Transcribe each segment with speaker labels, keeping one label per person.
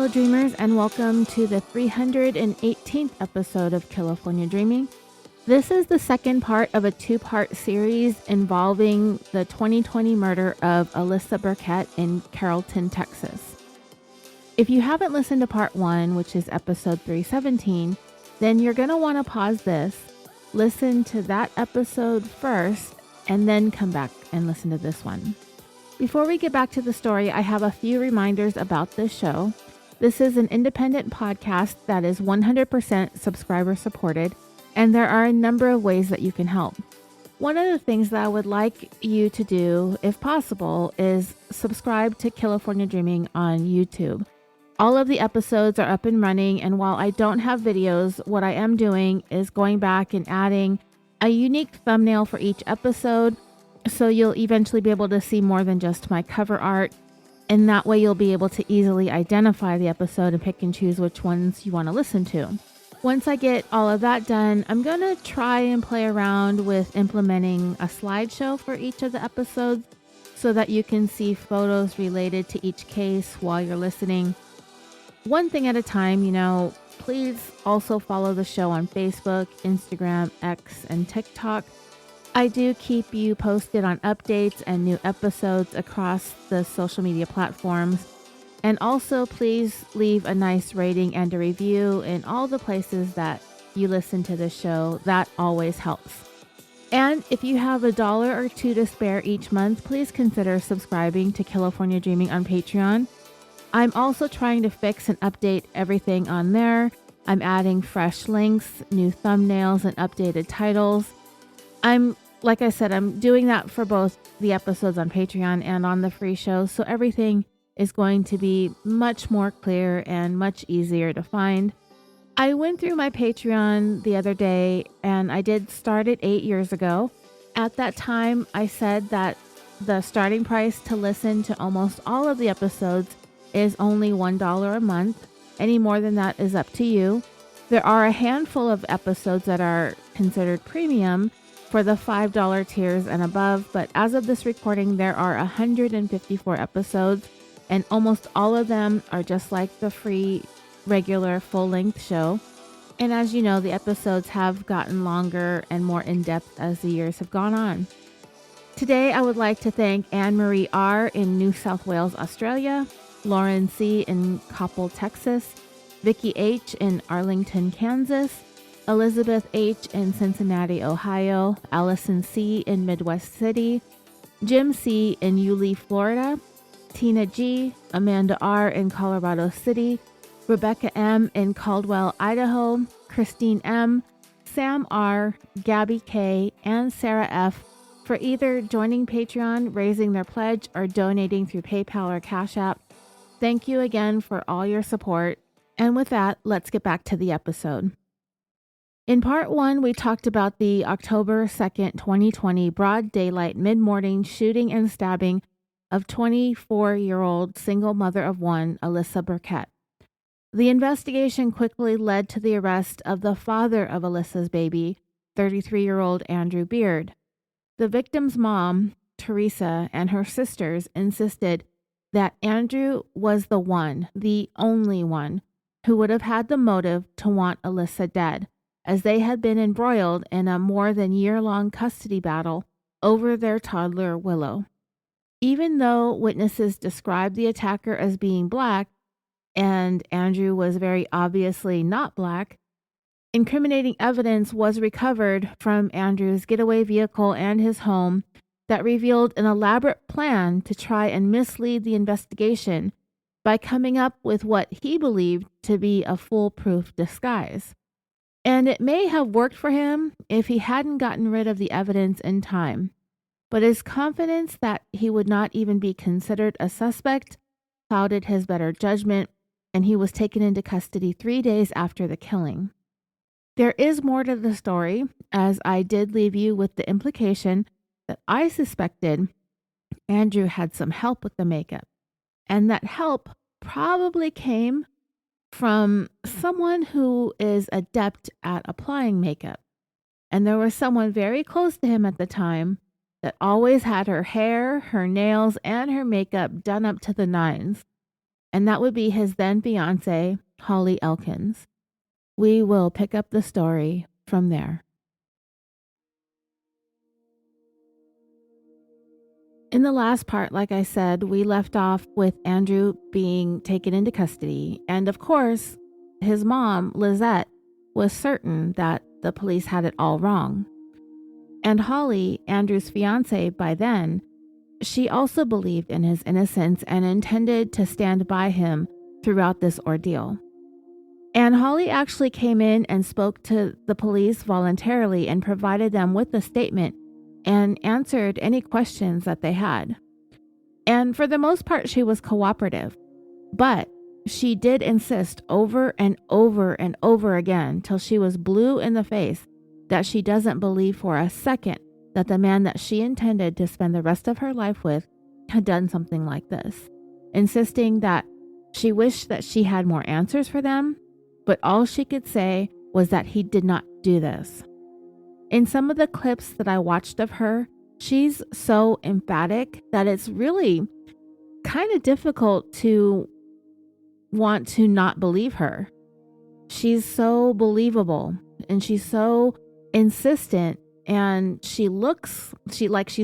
Speaker 1: Hello dreamers, and welcome to the 318th episode of Killafornia Dreaming. This is the second part of a two-part series involving the 2020 murder of Alyssa Burkett in Carrollton, Texas. If you haven't listened to part 1, which is episode 317, then you're going to want to pause this, listen to that episode first, and then come back and listen to this one. Before we get back to the story, I have a few reminders about this show. This is an independent podcast that is 100% subscriber supported, and there are a number of ways that you can help. One of the things that I would like you to do, if possible, is subscribe to Killafornia Dreaming on YouTube. All of the episodes are up and running, and while I don't have videos, what I am doing is going back and adding a unique thumbnail for each episode, so you'll eventually be able to see more than just my cover art, and that way you'll be able to easily identify the episode and pick and choose which ones you want to listen to. Once I get all of that done, I'm going to try and play around with implementing a slideshow for each of the episodes so that you can see photos related to each case while you're listening. One thing at a time, please also follow the show on Facebook, Instagram, X, and TikTok. I do keep you posted on updates and new episodes across the social media platforms. And also, please leave a nice rating and a review in all the places that you listen to this show. That always helps. And if you have $1 or $2 to spare each month, please consider subscribing to Killafornia Dreaming on Patreon. I'm also trying to fix and update everything on there. I'm adding fresh links, new thumbnails, and updated titles. Like I said, I'm doing that for both the episodes on Patreon and on the free show, so everything is going to be much more clear and much easier to find. I went through my Patreon the other day, and I did start it 8 years ago. At that time, I said that the starting price to listen to almost all of the episodes is only $1 a month. Any more than that is up to you. There are a handful of episodes that are considered premium for the $5 tiers and above, but as of this recording, there are 154 episodes, and almost all of them are just like the free, regular, full-length show. And as you know, the episodes have gotten longer and more in-depth as the years have gone on. Today, I would like to thank Anne-Marie R. in New South Wales, Australia, Lauren C. in Coppell, Texas, Vicky H. in Arlington, Kansas, Elizabeth H. in Cincinnati, Ohio, Allison C. in Midwest City, Jim C. in Yulee, Florida, Tina G., Amanda R. in Colorado City, Rebecca M. in Caldwell, Idaho, Christine M., Sam R., Gabby K., and Sarah F. for either joining Patreon, raising their pledge, or donating through PayPal or Cash App. Thank you again for all your support. And with that, let's get back to the episode. In part 1, we talked about the October 2nd, 2020 broad daylight mid-morning shooting and stabbing of 24-year-old single mother of one, Alyssa Burkett. The investigation quickly led to the arrest of the father of Alyssa's baby, 33-year-old Andrew Beard. The victim's mom, Teresa, and her sisters insisted that Andrew was the one, the only one, who would have had the motive to want Alyssa dead, as they had been embroiled in a more than year-long custody battle over their toddler Willow. Even though witnesses described the attacker as being black, and Andrew was very obviously not black, incriminating evidence was recovered from Andrew's getaway vehicle and his home that revealed an elaborate plan to try and mislead the investigation by coming up with what he believed to be a foolproof disguise. And it may have worked for him if he hadn't gotten rid of the evidence in time. But his confidence that he would not even be considered a suspect clouded his better judgment, and he was taken into custody 3 days after the killing. There is more to the story, as I did leave you with the implication that I suspected Andrew had some help with the makeup, and that help probably came from someone who is adept at applying makeup. And there was someone very close to him at the time that always had her hair, her nails, and her makeup done up to the nines. and that would be his then fiance, Holly Elkins. We will pick up the story from there. In the last part, like I said, we left off with Andrew being taken into custody. And of course, his mom, Lizette, was certain that the police had it all wrong. And Holly, Andrew's fiance by then, she also believed in his innocence and intended to stand by him throughout this ordeal. And Holly actually came in and spoke to the police voluntarily and provided them with a statement and answered any questions that they had. And for the most part, she was cooperative, but she did insist over and over and over again till she was blue in the face that she doesn't believe for a second that the man that she intended to spend the rest of her life with had done something like this, insisting that she wished that she had more answers for them, but all she could say was that he did not do this. In some of the clips that I watched of her, she's so emphatic that it's really kind of difficult to want to not believe her. She's so believable and she's so insistent, and she's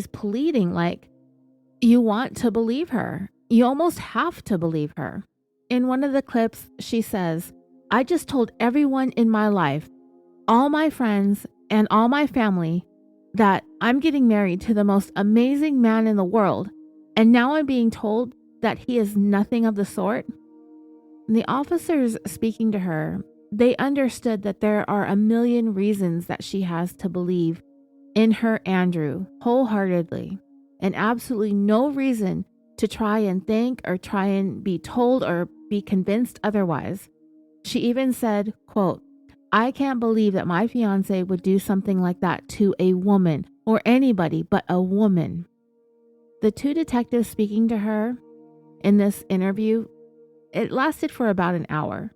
Speaker 1: pleading like you want to believe her. You almost have to believe her. In one of the clips, she says, "I just told everyone in my life, all my friends and all my family, that I'm getting married to the most amazing man in the world, and now I'm being told that he is nothing of the sort." And the officers speaking to her, they understood that there are a million reasons that she has to believe in her Andrew wholeheartedly, and absolutely no reason to try and think or try and be told or be convinced otherwise. She even said, quote, "I can't believe that my fiance would do something like that to a woman or anybody but a woman." The two detectives speaking to her in this interview, it lasted for about an hour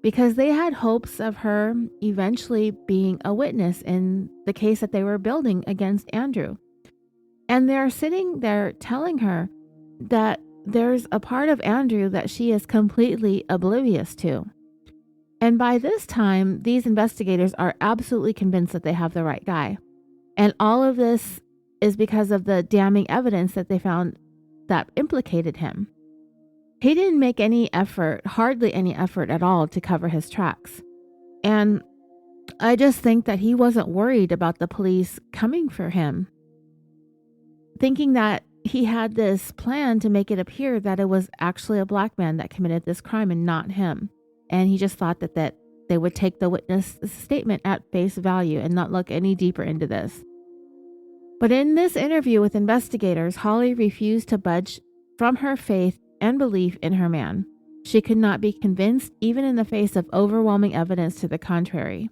Speaker 1: because they had hopes of her eventually being a witness in the case that they were building against Andrew. And they're sitting there telling her that there's a part of Andrew that she is completely oblivious to. And by this time, these investigators are absolutely convinced that they have the right guy. And all of this is because of the damning evidence that they found that implicated him. He didn't make any effort, hardly any effort at all, to cover his tracks. And I just think that he wasn't worried about the police coming for him, thinking that he had this plan to make it appear that it was actually a black man that committed this crime and not him. And he just thought that they would take the witness statement at face value and not look any deeper into this. But in this interview with investigators, Holly refused to budge from her faith and belief in her man. She could not be convinced, even in the face of overwhelming evidence to the contrary.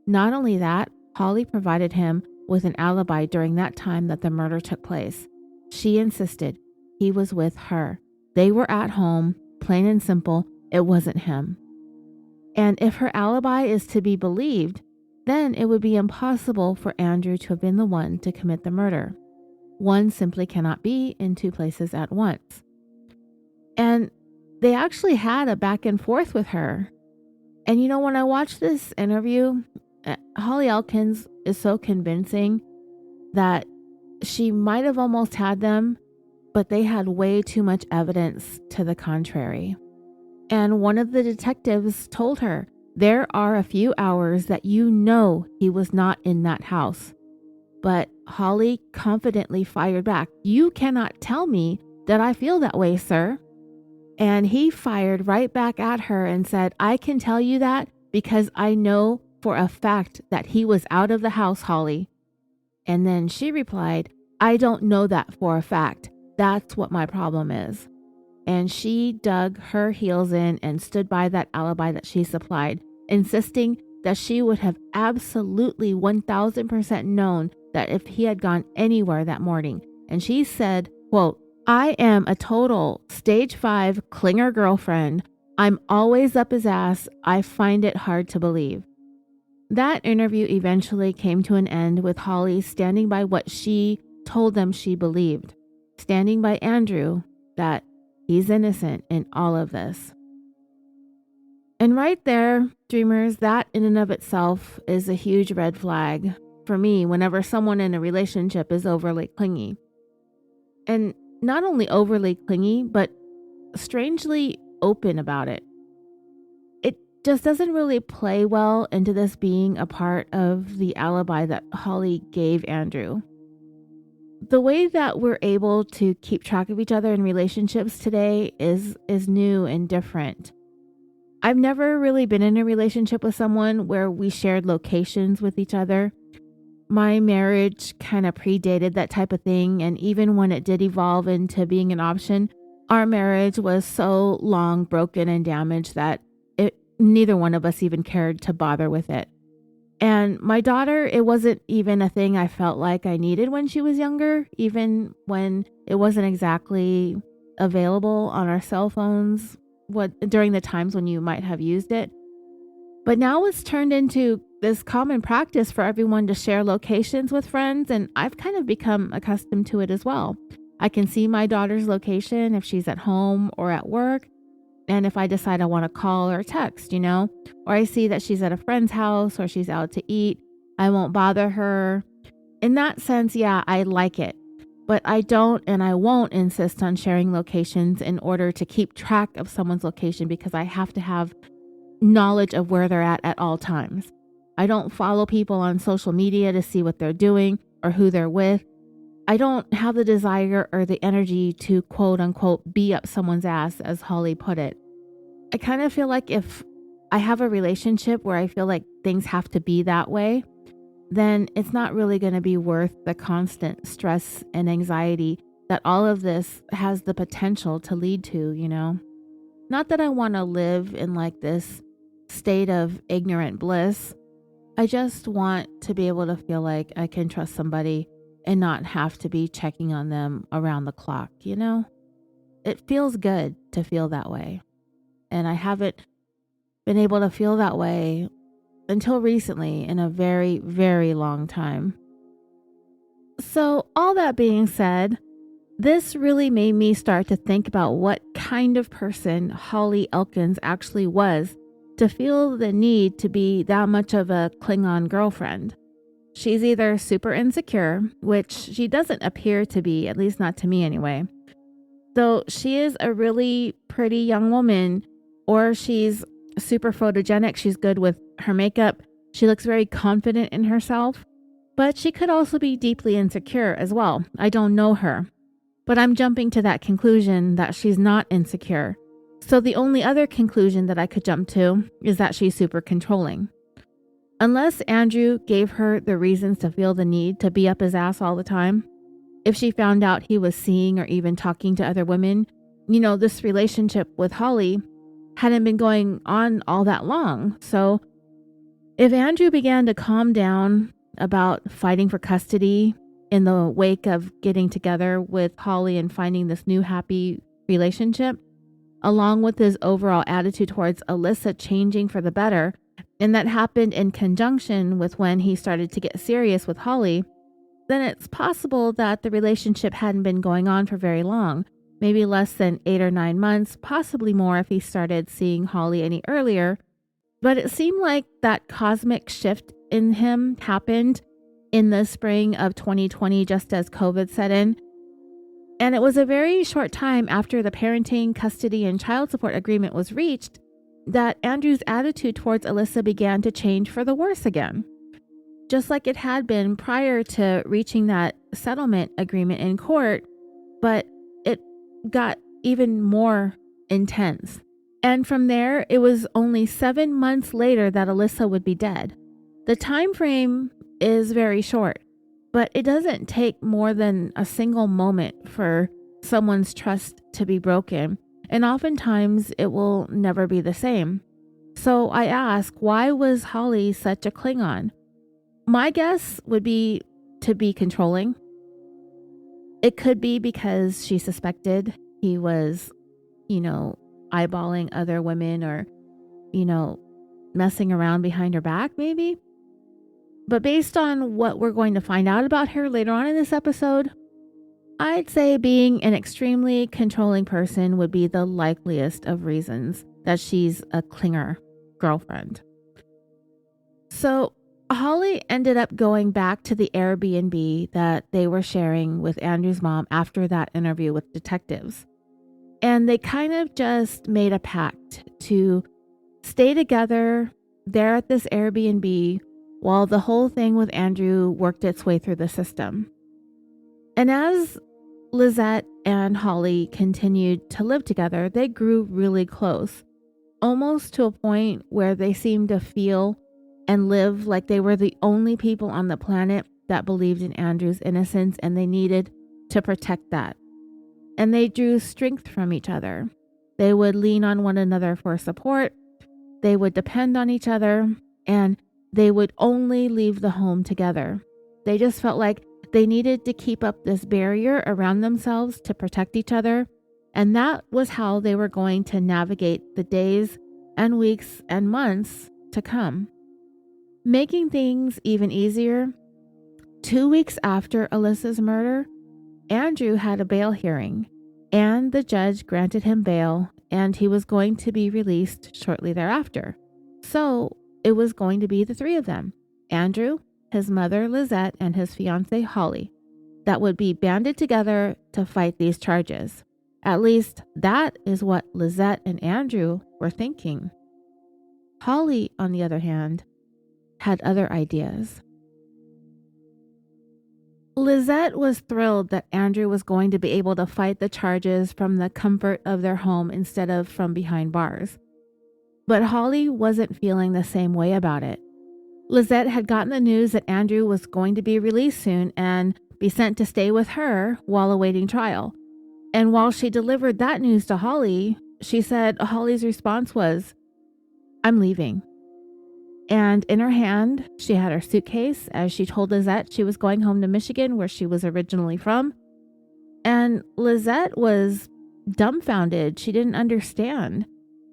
Speaker 1: Not only that, Holly provided him with an alibi during that time that the murder took place. She insisted he was with her. They were at home, plain and simple, it wasn't him. And if her alibi is to be believed, then it would be impossible for Andrew to have been the one to commit the murder. One simply cannot be in two places at once. And they actually had a back and forth with her. And you know, when I watched this interview, Holly Elkins is so convincing that she might have almost had them, but they had way too much evidence to the contrary. And one of the detectives told her, "There are a few hours that you know he was not in that house." But Holly confidently fired back, "You cannot tell me that I feel that way, sir." And he fired right back at her and said, "I can tell you that because I know for a fact that he was out of the house, Holly." And then she replied, "I don't know that for a fact. That's what my problem is." And she dug her heels in and stood by that alibi that she supplied, insisting that she would have absolutely 1000% known that if he had gone anywhere that morning. And she said, quote, "I am a total stage 5 clinger girlfriend. I'm always up his ass. I find it hard to believe." That interview eventually came to an end with Holly standing by what she told them she believed, standing by Andrew, that He's innocent in all of this. And right there, dreamers, that in and of itself is a huge red flag for me whenever someone in a relationship is overly clingy. And not only overly clingy, but strangely open about it. It just doesn't really play well into this being a part of the alibi that Holly gave Andrew. The way that we're able to keep track of each other in relationships today is new and different. I've never really been in a relationship with someone where we shared locations with each other. My marriage kind of predated that type of thing, and even when it did evolve into being an option, our marriage was so long broken and damaged that neither one of us even cared to bother with it. And my daughter, it wasn't even a thing I felt like I needed when she was younger, even when it wasn't exactly available on our cell phones during the times when you might have used it. But now it's turned into this common practice for everyone to share locations with friends, and I've kind of become accustomed to it as well. I can see my daughter's location if she's at home or at work, and if I decide I want to call or text, or I see that she's at a friend's house or she's out to eat, I won't bother her. In that sense, yeah, I like it. But I don't and I won't insist on sharing locations in order to keep track of someone's location, because I have to have knowledge of where they're at all times. I don't follow people on social media to see what they're doing or who they're with. I don't have the desire or the energy to quote unquote be up someone's ass, as Holly put it. I kind of feel like if I have a relationship where I feel like things have to be that way, then it's not really going to be worth the constant stress and anxiety that all of this has the potential to lead to. Not that I want to live in like this state of ignorant bliss. I just want to be able to feel like I can trust somebody and not have to be checking on them around the clock, It feels good to feel that way. And I haven't been able to feel that way until recently in a very, very long time. So all that being said, this really made me start to think about what kind of person Holly Elkins actually was to feel the need to be that much of a Klingon girlfriend. She's either super insecure, which she doesn't appear to be, at least not to me anyway. Though she is a really pretty young woman, or she's super photogenic. She's good with her makeup. She looks very confident in herself, but she could also be deeply insecure as well. I don't know her, but I'm jumping to that conclusion that she's not insecure. So the only other conclusion that I could jump to is that she's super controlling. Unless Andrew gave her the reasons to feel the need to be up his ass all the time, if she found out he was seeing or even talking to other women, this relationship with Holly hadn't been going on all that long. So if Andrew began to calm down about fighting for custody in the wake of getting together with Holly and finding this new happy relationship, along with his overall attitude towards Alyssa changing for the better, and that happened in conjunction with when he started to get serious with Holly, then it's possible that the relationship hadn't been going on for very long, maybe less than 8 or 9 months, possibly more if he started seeing Holly any earlier. But it seemed like that cosmic shift in him happened in the spring of 2020, just as COVID set in. And it was a very short time after the parenting, custody, and child support agreement was reached that Andrew's attitude towards Alyssa began to change for the worse again. Just like it had been prior to reaching that settlement agreement in court, but it got even more intense. And from there, it was only 7 months later that Alyssa would be dead. The time frame is very short, but it doesn't take more than a single moment for someone's trust to be broken, and oftentimes it will never be the same. So I ask, why was Holly such a Klingon? My guess would be to be controlling. It could be because she suspected he was, eyeballing other women or, messing around behind her back, maybe. But based on what we're going to find out about her later on in this episode, I'd say being an extremely controlling person would be the likeliest of reasons that she's a clinger girlfriend. So Holly ended up going back to the Airbnb that they were sharing with Andrew's mom after that interview with detectives. And they kind of just made a pact to stay together there at this Airbnb while the whole thing with Andrew worked its way through the system. And as Lizette and Holly continued to live together, they grew really close, almost to a point where they seemed to feel and live like they were the only people on the planet that believed in Andrew's innocence, and they needed to protect that. And they drew strength from each other. They would lean on one another for support. They would depend on each other, and they would only leave the home together. They just felt like they needed to keep up this barrier around themselves to protect each other, and that was how they were going to navigate the days and weeks and months to come. Making things even easier, 2 weeks after Alyssa's murder, Andrew had a bail hearing, and the judge granted him bail, and he was going to be released shortly thereafter. So it was going to be the three of them, Andrew, his mother Lizette, and his fiancée Holly, that would be banded together to fight these charges. At least that is what Lizette and Andrew were thinking. Holly, on the other hand, had other ideas. Lizette was thrilled that Andrew was going to be able to fight the charges from the comfort of their home instead of from behind bars. But Holly wasn't feeling the same way about it. Lizette had gotten the news that Andrew was going to be released soon and be sent to stay with her while awaiting trial. And while she delivered that news to Holly, she said Holly's response was, "I'm leaving." And in her hand, she had her suitcase as she told Lizette she was going home to Michigan, where she was originally from. And Lizette was dumbfounded. She didn't understand.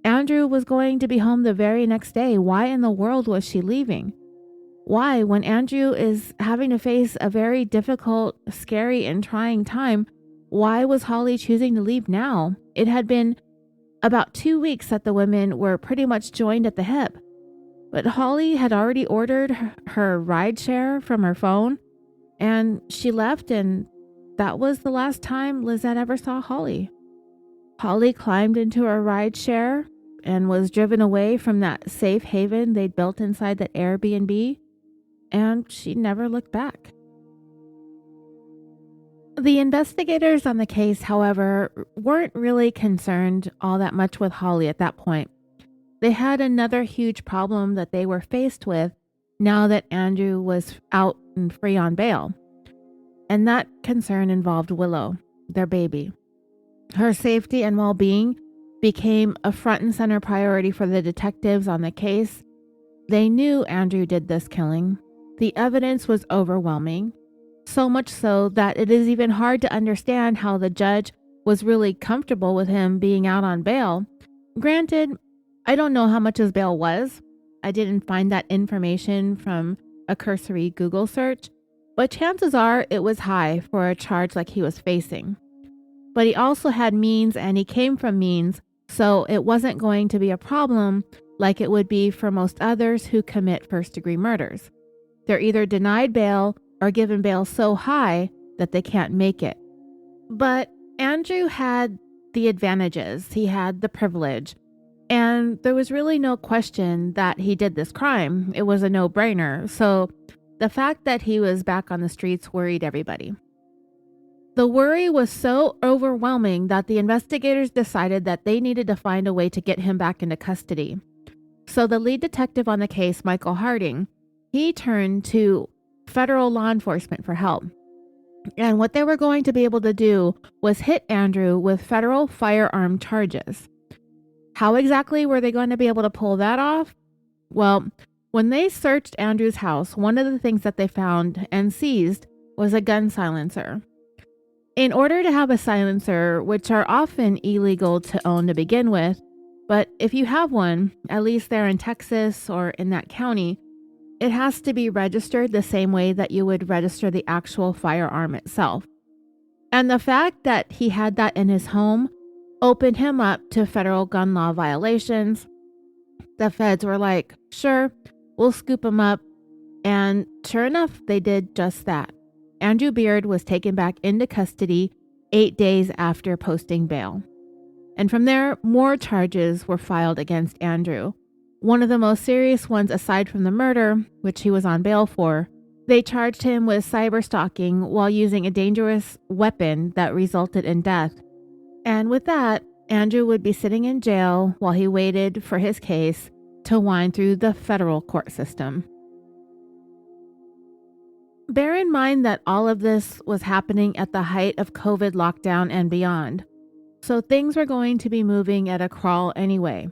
Speaker 1: Andrew was going to be home the very next day. Why in the world was she leaving? Why, when Andrew is having to face a very difficult, scary, and trying time, why was Holly choosing to leave now? It had been about 2 weeks that the women were pretty much joined at the hip. But Holly had already ordered her rideshare from her phone, and she left, and that was the last time Lizette ever saw Holly. Holly climbed into her rideshare and was driven away from that safe haven they'd built inside that Airbnb, and she never looked back. The investigators on the case, however, weren't really concerned all that much with Holly at that point. They had another huge problem that they were faced with now that Andrew was out and free on bail. And that concern involved Willow, their baby. Her safety and well-being became a front and center priority for the detectives on the case. They knew Andrew did this killing. The evidence was overwhelming, so much so that it is even hard to understand how the judge was really comfortable with him being out on bail. Granted, I don't know how much his bail was. I didn't find that information from a cursory Google search, but chances are it was high for a charge like he was facing. But he also had means, and he came from means, so it wasn't going to be a problem like it would be for most others who commit first-degree murders. They're either denied bail or given bail so high that they can't make it. But Andrew had the advantages. He had the privilege. And there was really no question that he did this crime. It was a no-brainer. So the fact that he was back on the streets worried everybody. The worry was so overwhelming that the investigators decided that they needed to find a way to get him back into custody. So the lead detective on the case, Michael Harding, he turned to federal law enforcement for help. And what they were going to be able to do was hit Andrew with federal firearm charges. How exactly were they going to be able to pull that off? Well, when they searched Andrew's house, one of the things that they found and seized was a gun silencer. In order to have a silencer, which are often illegal to own to begin with, but if you have one, at least there in Texas or in that county, it has to be registered the same way that you would register the actual firearm itself. And the fact that he had that in his home opened him up to federal gun law violations. The feds were like, sure, we'll scoop him up. And sure enough, they did just that. Andrew Beard was taken back into custody 8 days after posting bail. And from there, more charges were filed against Andrew. One of the most serious ones aside from the murder, which he was on bail for, they charged him with cyberstalking while using a dangerous weapon that resulted in death. And with that, Andrew would be sitting in jail while he waited for his case to wind through the federal court system. Bear in mind that all of this was happening at the height of COVID lockdown and beyond, so things were going to be moving at a crawl anyway.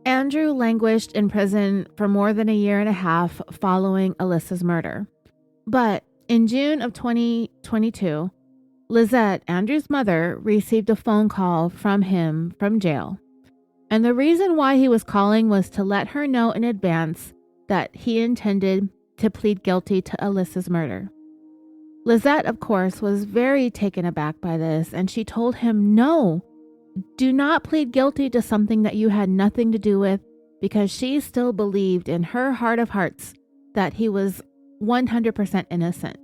Speaker 1: Andrew languished in prison for more than a year and a half following Alyssa's murder. But in June of 2022, Lizette, Andrew's mother, received a phone call from him from jail. And the reason why he was calling was to let her know in advance that he intended to plead guilty to Alyssa's murder. Lizette, of course, was very taken aback by this, and she told him, no, do not plead guilty to something that you had nothing to do with, because she still believed in her heart of hearts that he was 100% innocent.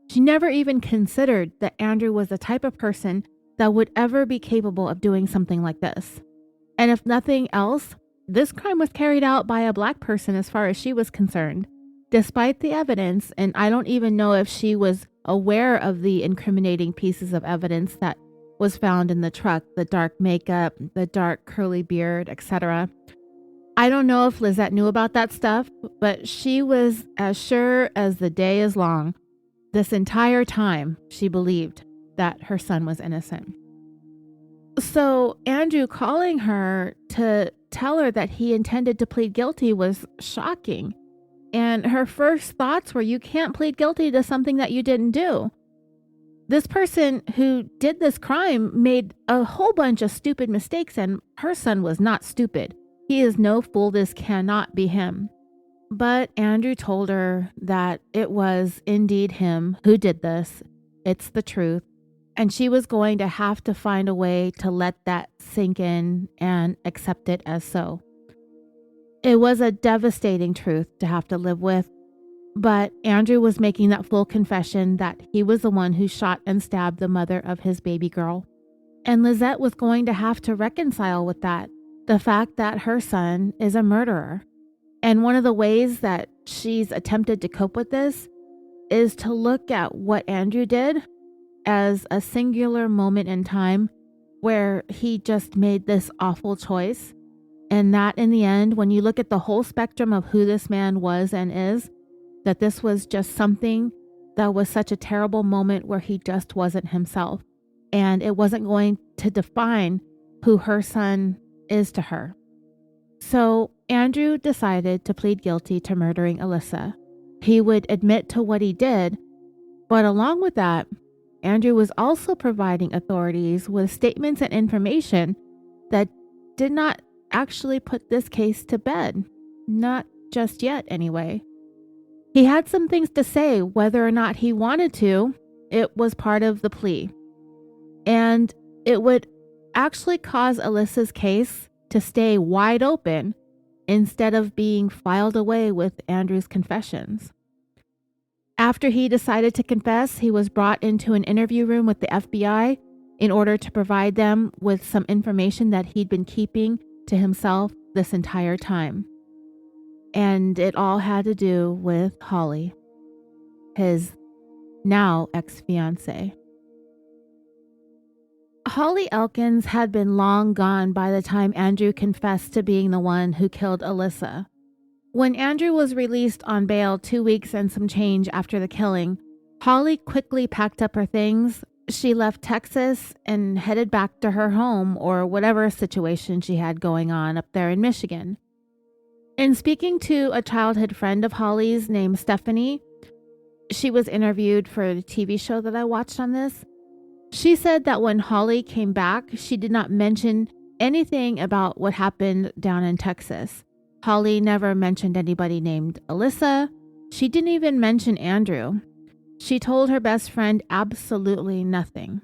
Speaker 1: She never even considered that Andrew was the type of person that would ever be capable of doing something like this. And if nothing else, this crime was carried out by a black person as far as she was concerned. Despite the evidence, and I don't even know if she was aware of the incriminating pieces of evidence that was found in the truck, the dark makeup, the dark curly beard, etc. I don't know if Lizette knew about that stuff, but she was as sure as the day is long. This entire time, she believed that her son was innocent. So Andrew calling her to tell her that he intended to plead guilty was shocking. And her first thoughts were, you can't plead guilty to something that you didn't do. This person who did this crime made a whole bunch of stupid mistakes, and her son was not stupid. He is no fool. This cannot be him. But Andrew told her that it was indeed him who did this. It's the truth. And she was going to have to find a way to let that sink in and accept it as so. It was a devastating truth to have to live with, but Andrew was making that full confession that he was the one who shot and stabbed the mother of his baby girl. And Lizette was going to have to reconcile with that, the fact that her son is a murderer. And one of the ways that she's attempted to cope with this is to look at what Andrew did as a singular moment in time where he just made this awful choice. And that in the end, when you look at the whole spectrum of who this man was and is, that this was just something that was such a terrible moment where he just wasn't himself. And it wasn't going to define who her son is to her. So Andrew decided to plead guilty to murdering Alyssa. He would admit to what he did, but along with that, Andrew was also providing authorities with statements and information that did not actually put this case to bed. Not just yet, anyway. He had some things to say, whether or not he wanted to. It was part of the plea. And it would actually cause Alyssa's case to stay wide open instead of being filed away with Andrew's confessions. After he decided to confess, he was brought into an interview room with the FBI in order to provide them with some information that he'd been keeping to himself this entire time. And it all had to do with Holly, his now ex-fiancée. Holly Elkins had been long gone by the time Andrew confessed to being the one who killed Alyssa. When Andrew was released on bail 2 weeks and some change after the killing, Holly quickly packed up her things. She left Texas and headed back to her home or whatever situation she had going on up there in Michigan. In speaking to a childhood friend of Holly's named Stephanie, she was interviewed for the TV show that I watched on this. She said that when Holly came back, she did not mention anything about what happened down in Texas. Holly never mentioned anybody named Alyssa. She didn't even mention Andrew. She told her best friend absolutely nothing.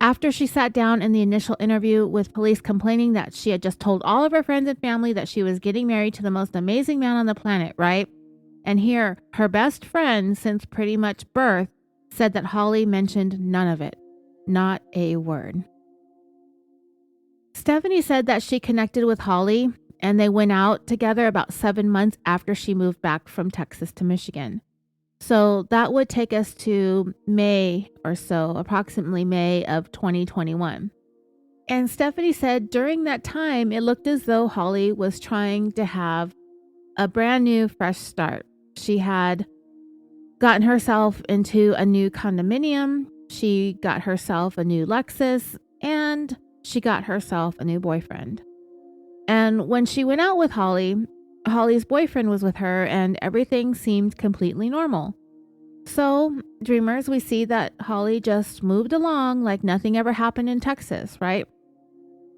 Speaker 1: After she sat down in the initial interview with police complaining that she had just told all of her friends and family that she was getting married to the most amazing man on the planet, right? And here, her best friend since pretty much birth said that Holly mentioned none of it. Not a word. Stephanie said that she connected with Holly and they went out together about 7 months after she moved back from Texas to Michigan. So that would take us to May or so, approximately May of 2021. And Stephanie said during that time, it looked as though Holly was trying to have a brand new, fresh start. She had gotten herself into a new condominium. She got herself a new Lexus and she got herself a new boyfriend. And when she went out with Holly, Holly's boyfriend was with her and everything seemed completely normal. So, dreamers, we see that Holly just moved along like nothing ever happened in Texas, right?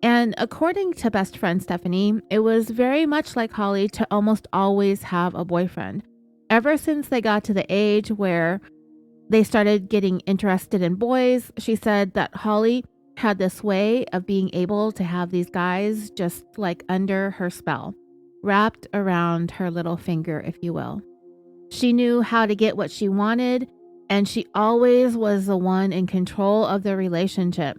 Speaker 1: And according to best friend Stephanie, it was very much like Holly to almost always have a boyfriend. Ever since they got to the age where they started getting interested in boys, she said that Holly had this way of being able to have these guys just like under her spell, wrapped around her little finger, if you will. She knew how to get what she wanted, and she always was the one in control of the relationship.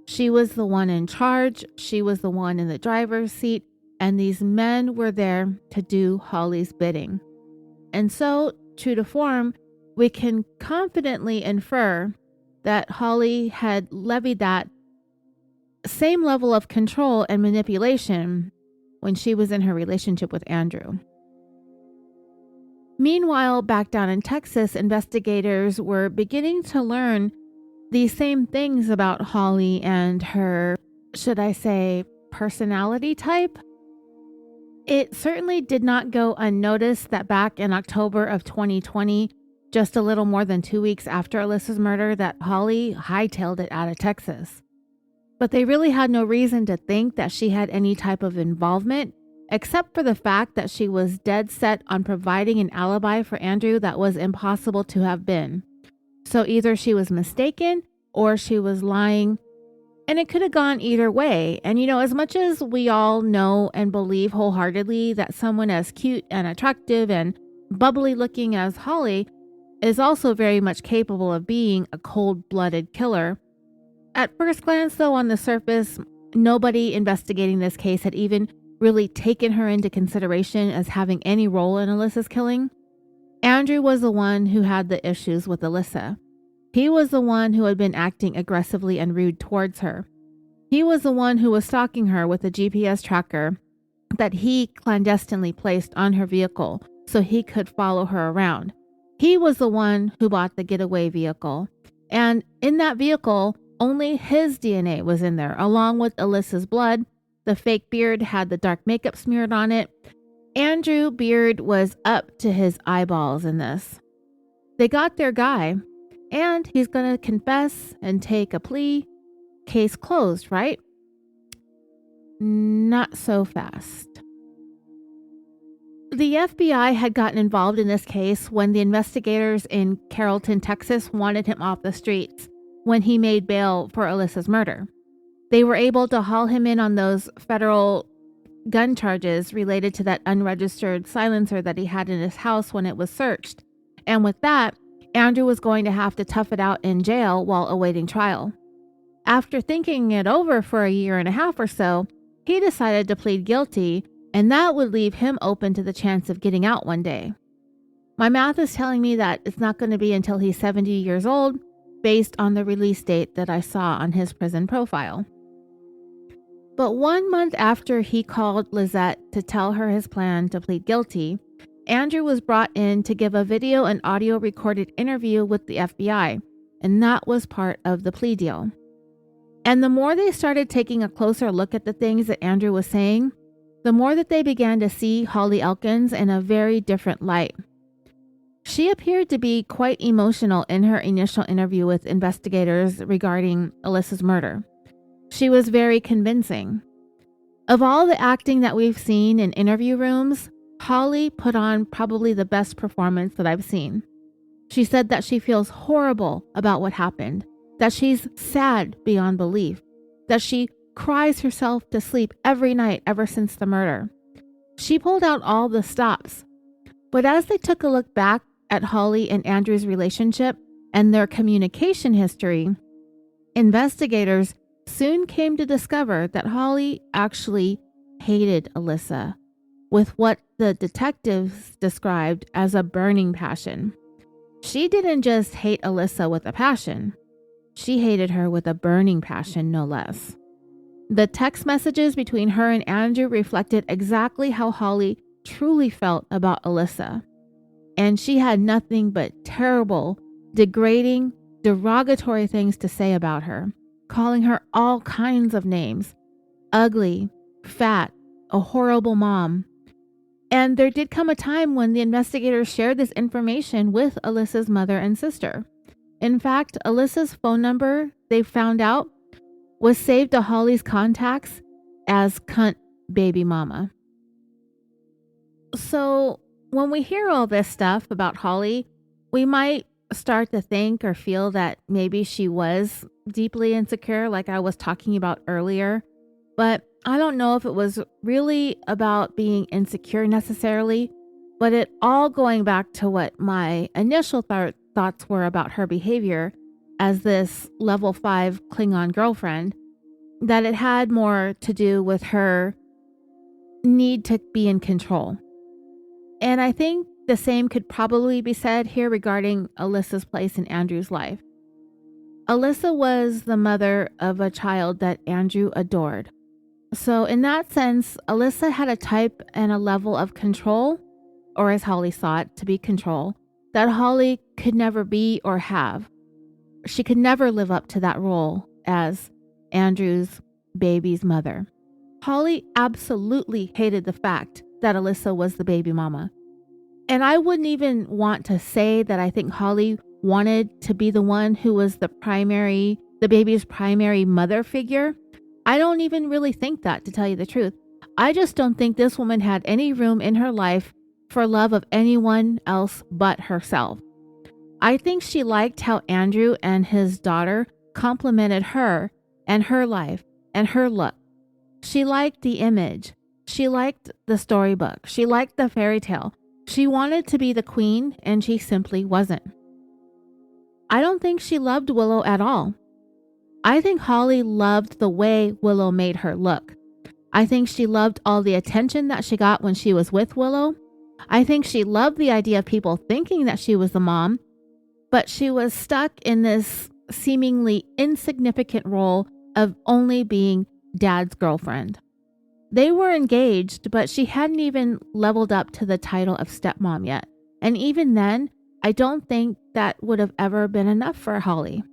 Speaker 1: She was the one in charge, she was the one in the driver's seat, and these men were there to do Holly's bidding. And so, true to form, we can confidently infer that Holly had levied that same level of control and manipulation when she was in her relationship with Andrew. Meanwhile, back down in Texas, investigators were beginning to learn these same things about Holly and her, should I say, personality type. It certainly did not go unnoticed that back in October of 2020, just a little more than 2 weeks after Alyssa's murder, that Holly hightailed it out of Texas. But they really had no reason to think that she had any type of involvement, except for the fact that she was dead set on providing an alibi for Andrew that was impossible to have been. So either she was mistaken or she was lying, and it could have gone either way. And as much as we all know and believe wholeheartedly that someone as cute and attractive and bubbly looking as Holly is also very much capable of being a cold-blooded killer, at first glance, though, on the surface, nobody investigating this case had even really taken her into consideration as having any role in Alyssa's killing. Andrew was the one who had the issues with Alyssa. He was the one who had been acting aggressively and rude towards her. He was the one who was stalking her with a GPS tracker that he clandestinely placed on her vehicle so he could follow her around. He was the one who bought the getaway vehicle. And in that vehicle, only his DNA was in there, along with Alyssa's blood. The fake beard had the dark makeup smeared on it. Andrew Beard was up to his eyeballs in this. They got their guy, and he's going to confess and take a plea. Case closed, right? Not so fast. The FBI had gotten involved in this case when the investigators in Carrollton, Texas wanted him off the streets when he made bail for Alyssa's murder. They were able to haul him in on those federal gun charges related to that unregistered silencer that he had in his house when it was searched. And with that, Andrew was going to have to tough it out in jail while awaiting trial. After thinking it over for a year and a half or so, he decided to plead guilty, and that would leave him open to the chance of getting out one day. My math is telling me that it's not going to be until he's 70 years old, based on the release date that I saw on his prison profile. But 1 month after he called Lizette to tell her his plan to plead guilty, Andrew was brought in to give a video and audio recorded interview with the FBI, and that was part of the plea deal. And the more they started taking a closer look at the things that Andrew was saying, the more that they began to see Holly Elkins in a very different light. She appeared to be quite emotional in her initial interview with investigators regarding Alyssa's murder. She was very convincing. Of all the acting that we've seen in interview rooms, Holly put on probably the best performance that I've seen. She said that she feels horrible about what happened, that she's sad beyond belief, that she cries herself to sleep every night ever since the murder. She pulled out all the stops. But as they took a look back at Holly and Andrew's relationship and their communication history, investigators soon came to discover that Holly actually hated Alyssa with what the detectives described as a burning passion. She didn't just hate Alyssa with a passion. She hated her with a burning passion, no less. The text messages between her and Andrew reflected exactly how Holly truly felt about Alyssa. And she had nothing but terrible, degrading, derogatory things to say about her, calling her all kinds of names: ugly, fat, a horrible mom. And there did come a time when the investigators shared this information with Alyssa's mother and sister. In fact, Alyssa's phone number, they found out, was saved to Holly's contacts as cunt baby mama. So when we hear all this stuff about Holly, we might start to think or feel that maybe she was deeply insecure, like I was talking about earlier. But I don't know if it was really about being insecure necessarily, but it all going back to what my initial thoughts were about her behavior as this level 5 Klingon girlfriend, that it had more to do with her need to be in control. And I think the same could probably be said here regarding Alyssa's place in Andrew's life. Alyssa was the mother of a child that Andrew adored. So in that sense, Alyssa had a type and a level of control, or as Holly saw it to be control, that Holly could never be or have. She could never live up to that role as Andrew's baby's mother. Holly absolutely hated the fact that Alyssa was the baby mama. And I wouldn't even want to say that I think Holly wanted to be the one who was the baby's primary mother figure. I don't even really think that, to tell you the truth. I just don't think this woman had any room in her life for love of anyone else but herself. I think she liked how Andrew and his daughter complimented her and her life and her look. She liked the image. She liked the storybook. She liked the fairy tale. She wanted to be the queen, and she simply wasn't. I don't think she loved Willow at all. I think Holly loved the way Willow made her look. I think she loved all the attention that she got when she was with Willow. I think she loved the idea of people thinking that she was the mom, but she was stuck in this seemingly insignificant role of only being Dad's girlfriend. They were engaged, but she hadn't even leveled up to the title of stepmom yet. And even then, I don't think that would have ever been enough for Holly.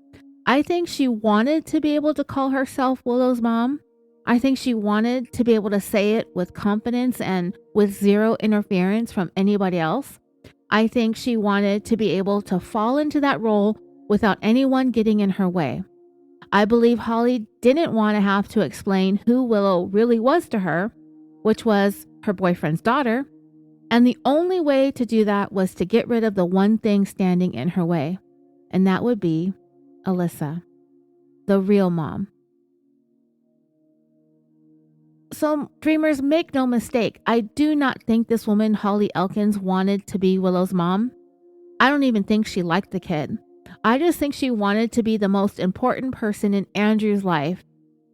Speaker 1: I think she wanted to be able to call herself Willow's mom. I think she wanted to be able to say it with confidence and with zero interference from anybody else. I think she wanted to be able to fall into that role without anyone getting in her way. I believe Holly didn't want to have to explain who Willow really was to her, which was her boyfriend's daughter. And the only way to do that was to get rid of the one thing standing in her way. And that would be Alyssa, the real mom. So, dreamers, make no mistake. I do not think this woman, Holly Elkins, wanted to be Willow's mom. I don't even think she liked the kid. I just think she wanted to be the most important person in Andrew's life.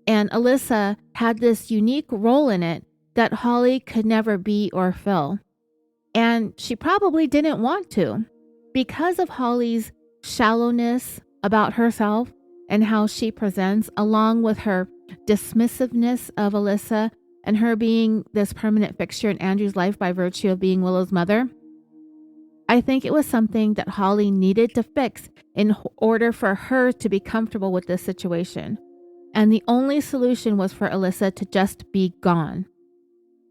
Speaker 1: And Alyssa had this unique role in it that Holly could never be or fill. And she probably didn't want to. Because of Holly's shallowness about herself and how she presents, along with her dismissiveness of Alyssa and her being this permanent fixture in Andrew's life by virtue of being Willow's mother, I think it was something that Holly needed to fix in order for her to be comfortable with this situation. And the only solution was for Alyssa to just be gone.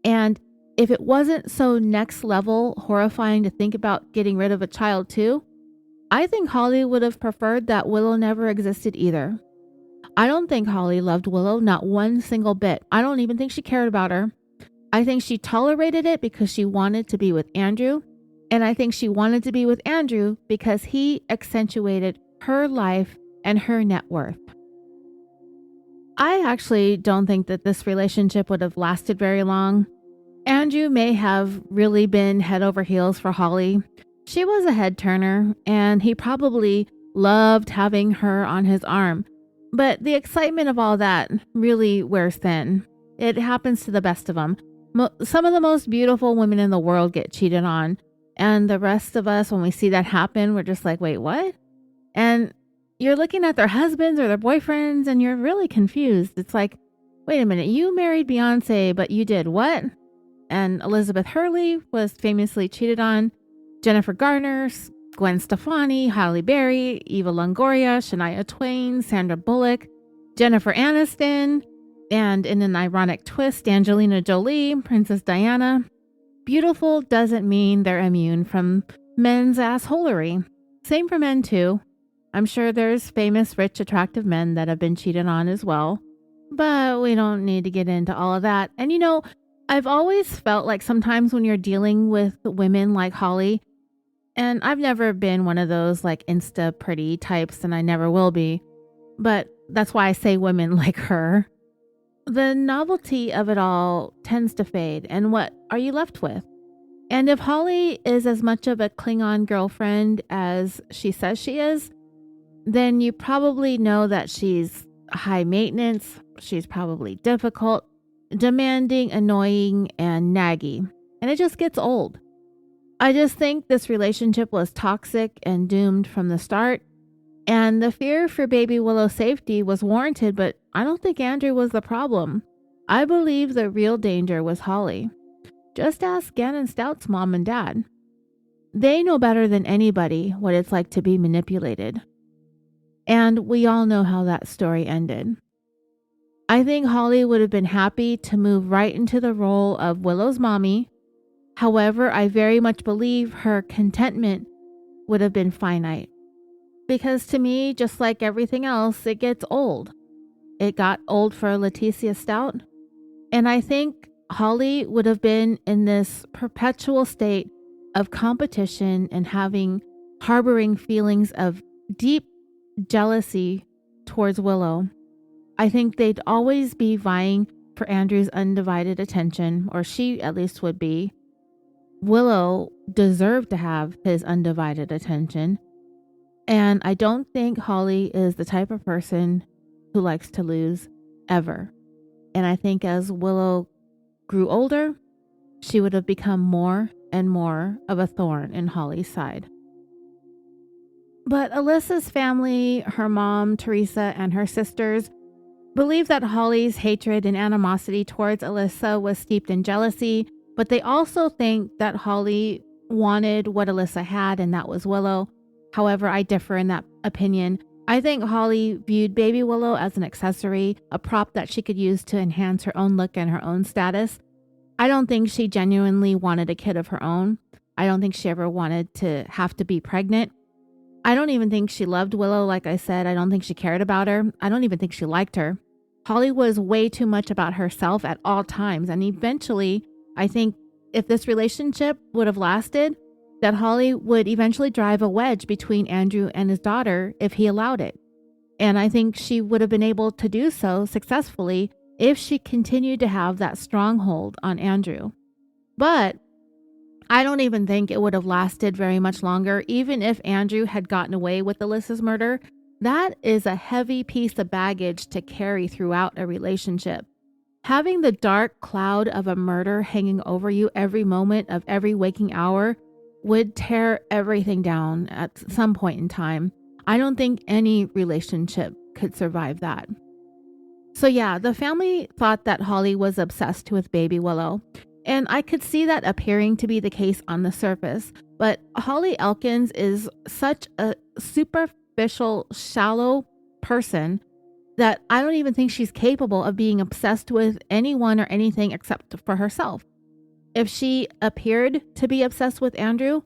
Speaker 1: And if it wasn't so next level horrifying to think about getting rid of a child too, I think Holly would have preferred that Willow never existed either. I don't think Holly loved Willow, not one single bit. I don't even think she cared about her. I think she tolerated it because she wanted to be with Andrew. And I think she wanted to be with Andrew because he accentuated her life and her net worth. I actually don't think that this relationship would have lasted very long. Andrew may have really been head over heels for Holly. She was a head turner, and he probably loved having her on his arm. But the excitement of all that really wears thin. It happens to the best of them. Some of the most beautiful women in the world get cheated on. And the rest of us, when we see that happen, we're just like, wait, what? And you're looking at their husbands or their boyfriends and you're really confused. It's like, wait a minute, you married Beyonce, but you did what? And Elizabeth Hurley was famously cheated on. Jennifer Garner, Gwen Stefani, Halle Berry, Eva Longoria, Shania Twain, Sandra Bullock, Jennifer Aniston, and in an ironic twist, Angelina Jolie, Princess Diana. Beautiful doesn't mean they're immune from men's assholery. Same for men too. I'm sure there's famous, rich, attractive men that have been cheated on as well. But we don't need to get into all of that. And you know, I've always felt like sometimes when you're dealing with women like Holly, and I've never been one of those like Insta pretty types, and I never will be, but that's why I say women like her. The novelty of it all tends to fade, and what are you left with? And if Holly is as much of a Klingon girlfriend as she says she is, then you probably know that she's high maintenance, she's probably difficult, demanding, annoying, and naggy, and it just gets old. I just think this relationship was toxic and doomed from the start, and the fear for baby Willow's safety was warranted, but I don't think Andrew was the problem. I believe the real danger was Holly. Just ask Gannon Stout's mom and dad. They know better than anybody what it's like to be manipulated. And we all know how that story ended. I think Holly would have been happy to move right into the role of Willow's mommy. However, I very much believe her contentment would have been finite. Because to me, just like everything else, it gets old. It got old for Leticia Stout. And I think Holly would have been in this perpetual state of competition and harboring feelings of deep jealousy towards Willow. I think they'd always be vying for Andrew's undivided attention, or she at least would be. Willow deserved to have his undivided attention. And I don't think Holly is the type of person who likes to lose ever. And I think as Willow grew older, she would have become more and more of a thorn in Holly's side. But Alyssa's family, her mom, Teresa, and her sisters believe that Holly's hatred and animosity towards Alyssa was steeped in jealousy, but they also think that Holly wanted what Alyssa had, and that was Willow. However, I differ in that opinion. I think Holly viewed baby Willow as an accessory, a prop that she could use to enhance her own look and her own status. I don't think she genuinely wanted a kid of her own. I don't think she ever wanted to have to be pregnant. I don't even think she loved Willow, like I said. I don't think she cared about her. I don't even think she liked her. Holly was way too much about herself at all times. And eventually, I think if this relationship would have lasted, that Holly would eventually drive a wedge between Andrew and his daughter if he allowed it. And I think she would have been able to do so successfully if she continued to have that stronghold on Andrew. But I don't even think it would have lasted very much longer, even if Andrew had gotten away with Alyssa's murder. That is a heavy piece of baggage to carry throughout a relationship. Having the dark cloud of a murder hanging over you every moment of every waking hour would tear everything down at some point in time. I don't think any relationship could survive that. So yeah, the family thought that Holly was obsessed with baby Willow. And I could see that appearing to be the case on the surface. But Holly Elkins is such a superficial, shallow person that I don't even think she's capable of being obsessed with anyone or anything except for herself. If she appeared to be obsessed with Andrew,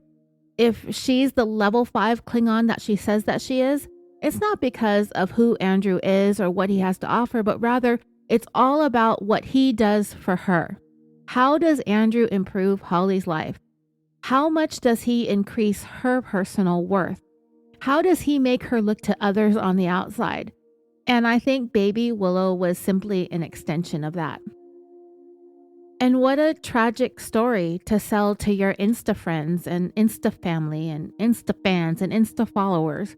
Speaker 1: if she's the level 5 Klingon that she says that she is, it's not because of who Andrew is or what he has to offer, but rather it's all about what he does for her. How does Andrew improve Holly's life? How much does he increase her personal worth? How does he make her look to others on the outside? And I think baby Willow was simply an extension of that. And what a tragic story to sell to your Insta friends and Insta family and Insta fans and Insta followers.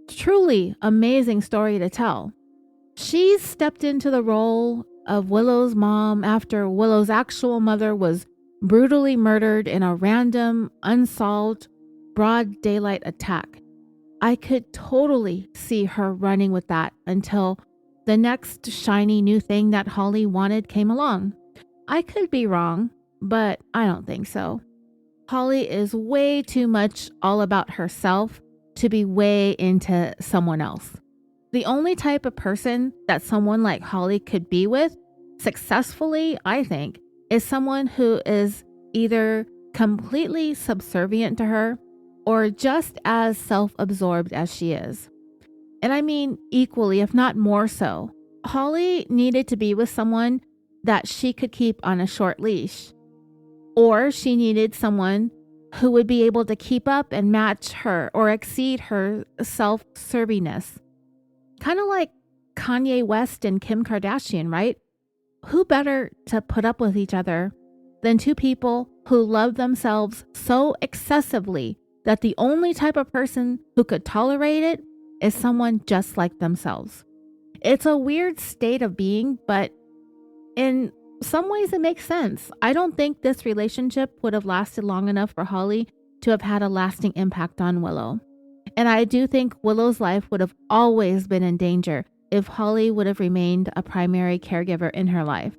Speaker 1: Truly amazing story to tell. She's stepped into the role of Willow's mom after Willow's actual mother was brutally murdered in a random, unsolved, broad daylight attack. I could totally see her running with that until the next shiny new thing that Holly wanted came along. I could be wrong, but I don't think so. Holly is way too much all about herself to be way into someone else. The only type of person that someone like Holly could be with successfully, I think, is someone who is either completely subservient to her or just as self-absorbed as she is. And I mean equally, if not more so. Holly needed to be with someone that she could keep on a short leash. Or she needed someone who would be able to keep up and match her or exceed her self-servingness. Kind of like Kanye West and Kim Kardashian, right? Who better to put up with each other than two people who love themselves so excessively that the only type of person who could tolerate it is someone just like themselves. It's a weird state of being, but in some ways it makes sense. I don't think this relationship would have lasted long enough for Holly to have had a lasting impact on Willow. And I do think Willow's life would have always been in danger if Holly would have remained a primary caregiver in her life.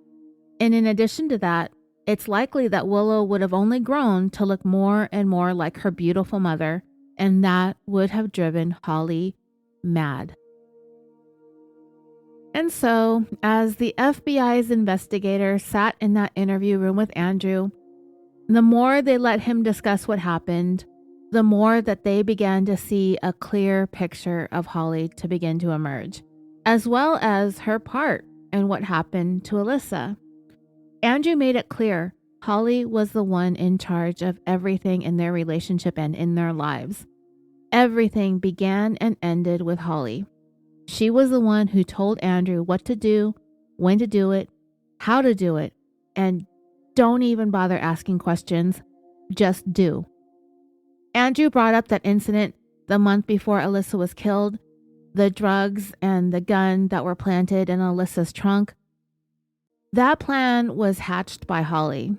Speaker 1: And in addition to that, it's likely that Willow would have only grown to look more and more like her beautiful mother, and that would have driven Holly mad. And so, as the FBI's investigator sat in that interview room with Andrew, the more they let him discuss what happened, the more that they began to see a clear picture of Holly to begin to emerge, as well as her part in what happened to Alyssa. Andrew made it clear Holly was the one in charge of everything in their relationship and in their lives. Everything began and ended with Holly. She was the one who told Andrew what to do, when to do it, how to do it, and don't even bother asking questions, just do. Andrew brought up that incident the month before Alyssa was killed, the drugs and the gun that were planted in Alyssa's trunk. That plan was hatched by Holly.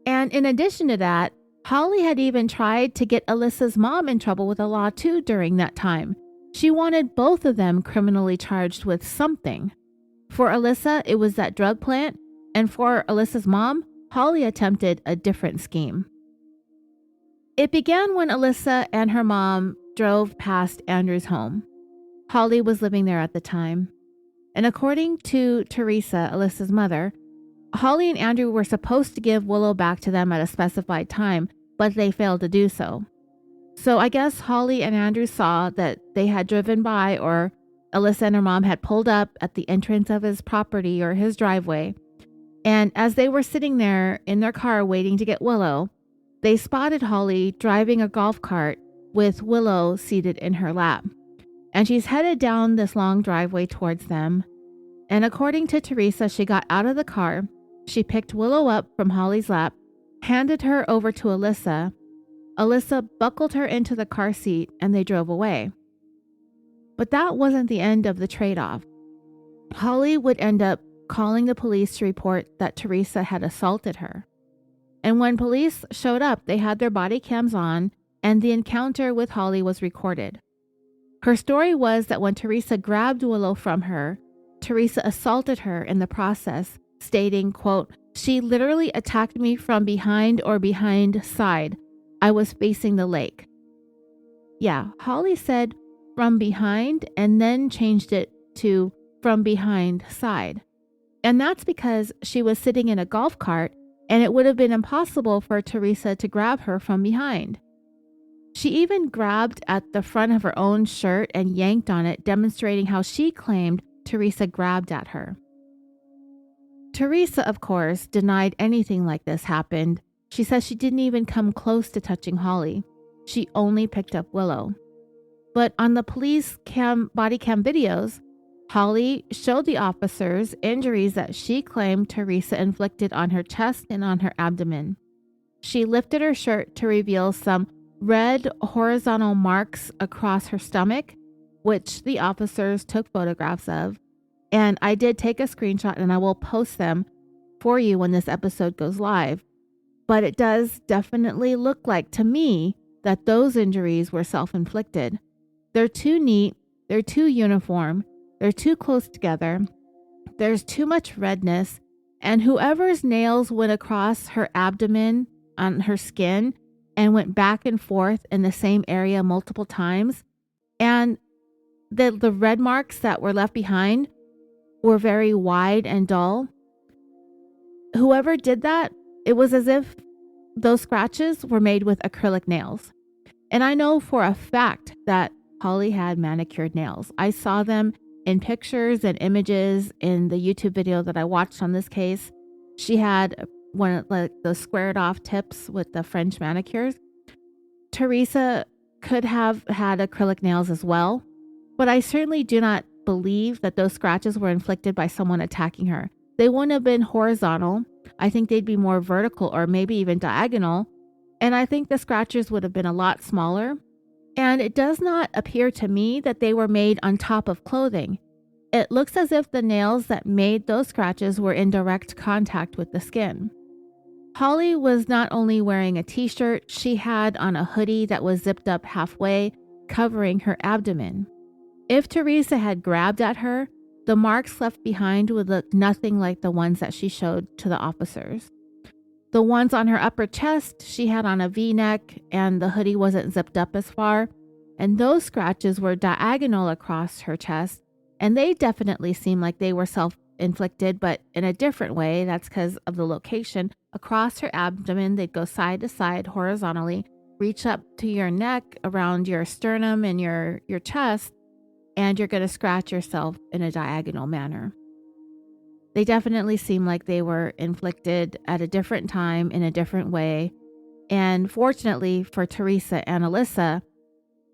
Speaker 1: And in addition to that, Holly had even tried to get Alyssa's mom in trouble with the law too during that time. She wanted both of them criminally charged with something. For Alyssa, it was that drug plant, and for Alyssa's mom, Holly attempted a different scheme. It began when Alyssa and her mom drove past Andrew's home. Holly was living there at the time. And according to Teresa, Alyssa's mother, Holly and Andrew were supposed to give Willow back to them at a specified time, but they failed to do so. So I guess Holly and Andrew saw that they had driven by, or Alyssa and her mom had pulled up at the entrance of his property or his driveway. And as they were sitting there in their car waiting to get Willow, they spotted Holly driving a golf cart with Willow seated in her lap. And she's headed down this long driveway towards them. And according to Teresa, she got out of the car, she picked Willow up from Holly's lap, handed her over to Alyssa. Alyssa buckled her into the car seat and they drove away. But that wasn't the end of the trade-off. Holly would end up calling the police to report that Teresa had assaulted her. And when police showed up, they had their body cams on and the encounter with Holly was recorded. Her story was that when Teresa grabbed Willow from her, Teresa assaulted her in the process, stating, quote, "She literally attacked me from behind or behind side. I was facing the lake." Yeah, Holly said from behind and then changed it to from behind side. And that's because she was sitting in a golf cart and it would have been impossible for Teresa to grab her from behind. She even grabbed at the front of her own shirt and yanked on it, demonstrating how she claimed Teresa grabbed at her. Teresa, of course, denied anything like this happened, She says she didn't even come close to touching Holly. She only picked up Willow. But on the police body cam videos, Holly showed the officers injuries that she claimed Teresa inflicted on her chest and on her abdomen. She lifted her shirt to reveal some red horizontal marks across her stomach, which the officers took photographs of. And I did take a screenshot and I will post them for you when this episode goes live. But it does definitely look like to me that those injuries were self-inflicted. They're too neat, they're too uniform, they're too close together, there's too much redness, and whoever's nails went across her abdomen on her skin and went back and forth in the same area multiple times, and the red marks that were left behind were very wide and dull. Whoever did that, it was as if those scratches were made with acrylic nails. And I know for a fact that Holly had manicured nails. I saw them in pictures and images in the YouTube video that I watched on this case. She had one of like those squared off tips with the French manicures. Teresa could have had acrylic nails as well, but I certainly do not believe that those scratches were inflicted by someone attacking her. They wouldn't have been horizontal. I think they'd be more vertical or maybe even diagonal. And I think the scratches would have been a lot smaller. And it does not appear to me that they were made on top of clothing. It looks as if the nails that made those scratches were in direct contact with the skin. Holly was not only wearing a t-shirt, she had on a hoodie that was zipped up halfway, covering her abdomen. If Teresa had grabbed at her, the marks left behind would look nothing like the ones that she showed to the officers. The ones on her upper chest, she had on a V-neck and the hoodie wasn't zipped up as far, and those scratches were diagonal across her chest, and they definitely seem like they were self-inflicted, but in a different way. That's because of the location. Across her abdomen, they'd go side to side horizontally, reach up to your neck, around your sternum and your chest, and you're going to scratch yourself in a diagonal manner. They definitely seem like they were inflicted at a different time in a different way. And fortunately for Teresa and Alyssa,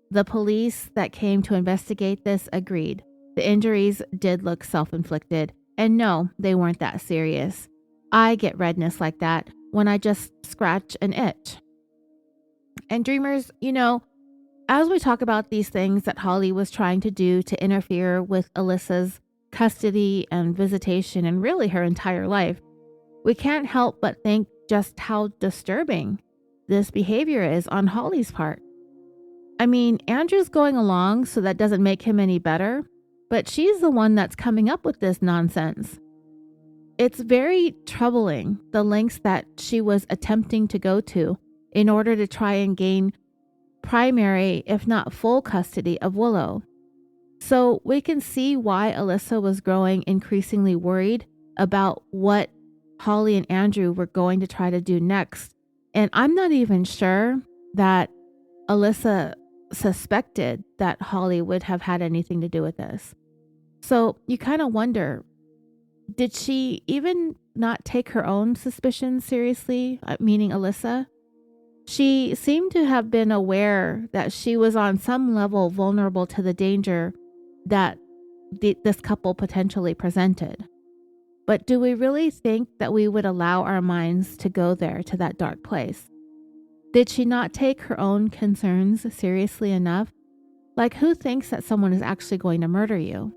Speaker 1: the police that came to investigate this agreed. The injuries did look self-inflicted. And no, they weren't that serious. I get redness like that when I just scratch an itch. And dreamers, as we talk about these things that Holly was trying to do to interfere with Alyssa's custody and visitation and really her entire life, we can't help but think just how disturbing this behavior is on Holly's part. I mean, Andrew's going along, so that doesn't make him any better, but she's the one that's coming up with this nonsense. It's very troubling, the lengths that she was attempting to go to in order to try and gain primary, if not full custody of Willow. So we can see why Alyssa was growing increasingly worried about what Holly and Andrew were going to try to do next. And I'm not even sure that Alyssa suspected that Holly would have had anything to do with this. So you kind of wonder, did she even not take her own suspicions seriously, meaning Alyssa? She seemed to have been aware that she was on some level vulnerable to the danger that this couple potentially presented. But do we really think that we would allow our minds to go there, to that dark place? Did she not take her own concerns seriously enough? Like, who thinks that someone is actually going to murder you?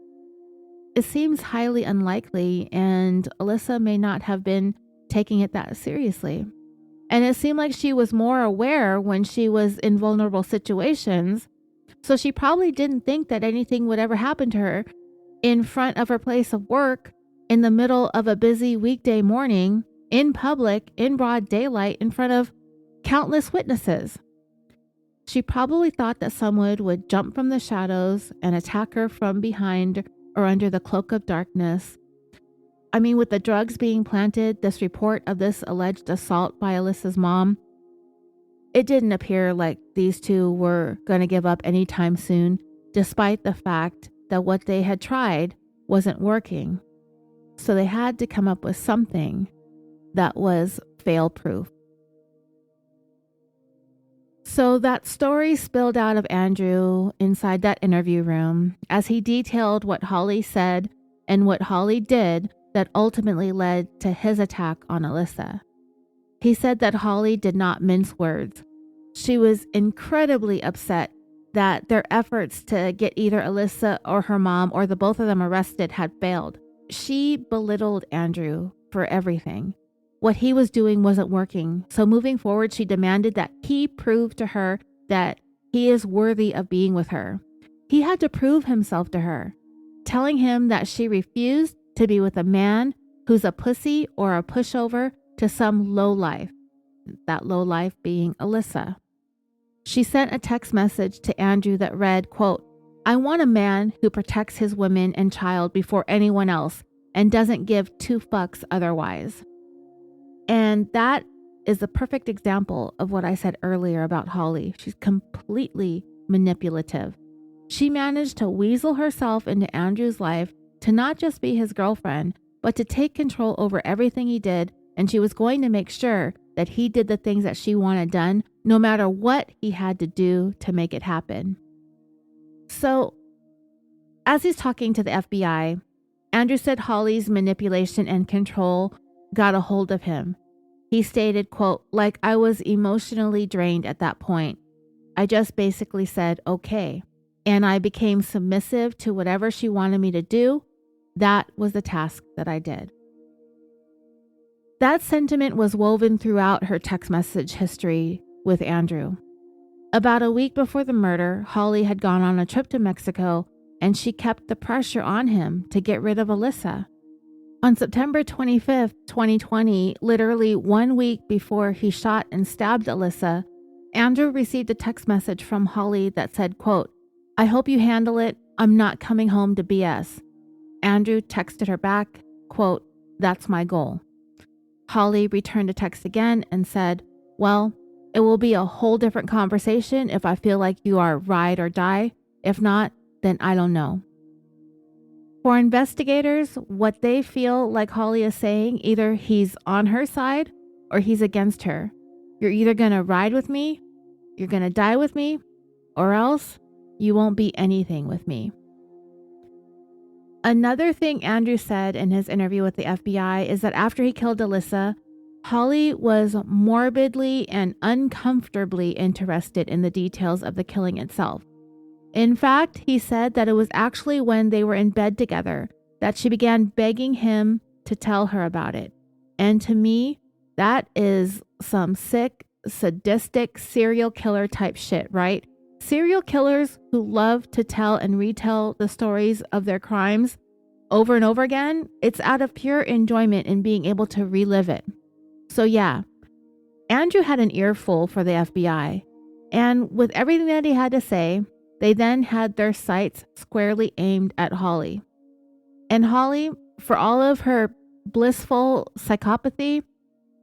Speaker 1: It seems highly unlikely, and Alyssa may not have been taking it that seriously. And it seemed like she was more aware when she was in vulnerable situations, so she probably didn't think that anything would ever happen to her in front of her place of work, in the middle of a busy weekday morning, in public, in broad daylight, in front of countless witnesses. She probably thought that someone would jump from the shadows and attack her from behind or under the cloak of darkness. I mean, with the drugs being planted, this report of this alleged assault by Alyssa's mom, it didn't appear like these two were going to give up anytime soon, despite the fact that what they had tried wasn't working. So they had to come up with something that was fail-proof. So that story spilled out of Andrew inside that interview room as he detailed what Holly said and what Holly did that ultimately led to his attack on Alyssa. He said that Holly did not mince words. She was incredibly upset that their efforts to get either Alyssa or her mom or the both of them arrested had failed. She belittled Andrew for everything. What he was doing wasn't working, so moving forward, she demanded that he prove to her that he is worthy of being with her. He had to prove himself to her, telling him that she refused to be with a man who's a pussy or a pushover to some lowlife, that lowlife being Alyssa. She sent a text message to Andrew that read, quote, "I want a man who protects his women and child before anyone else and doesn't give two fucks otherwise." And that is a perfect example of what I said earlier about Holly. She's completely manipulative. She managed to weasel herself into Andrew's life to not just be his girlfriend, but to take control over everything he did, and she was going to make sure that he did the things that she wanted done, no matter what he had to do to make it happen. So, as he's talking to the FBI, Andrew said Holly's manipulation and control got a hold of him. He stated, quote, "Like I was emotionally drained at that point. I just basically said, okay. And I became submissive to whatever she wanted me to do. That was the task that I did." That sentiment was woven throughout her text message history with Andrew. About a week before the murder, Holly had gone on a trip to Mexico, and she kept the pressure on him to get rid of Alyssa. On September 25th, 2020, literally 1 week before he shot and stabbed Alyssa, Andrew received a text message from Holly that said, quote, "I hope you handle it. I'm not coming home to BS." Andrew texted her back, quote, "That's my goal." Holly returned a text again and said, "Well, it will be a whole different conversation if I feel like you are ride or die. If not, then I don't know." For investigators, what they feel like Holly is saying, either he's on her side or he's against her. You're either going to ride with me, you're going to die with me, or else you won't be anything with me. Another thing Andrew said in his interview with the FBI is that after he killed Alyssa, Holly was morbidly and uncomfortably interested in the details of the killing itself. In fact, he said that it was actually when they were in bed together that she began begging him to tell her about it. And to me, that is some sick, sadistic serial killer type shit, right? Serial killers who love to tell and retell the stories of their crimes over and over again, it's out of pure enjoyment in being able to relive it. So yeah, Andrew had an earful for the FBI. And with everything that he had to say, they then had their sights squarely aimed at Holly. And Holly, for all of her blissful psychopathy,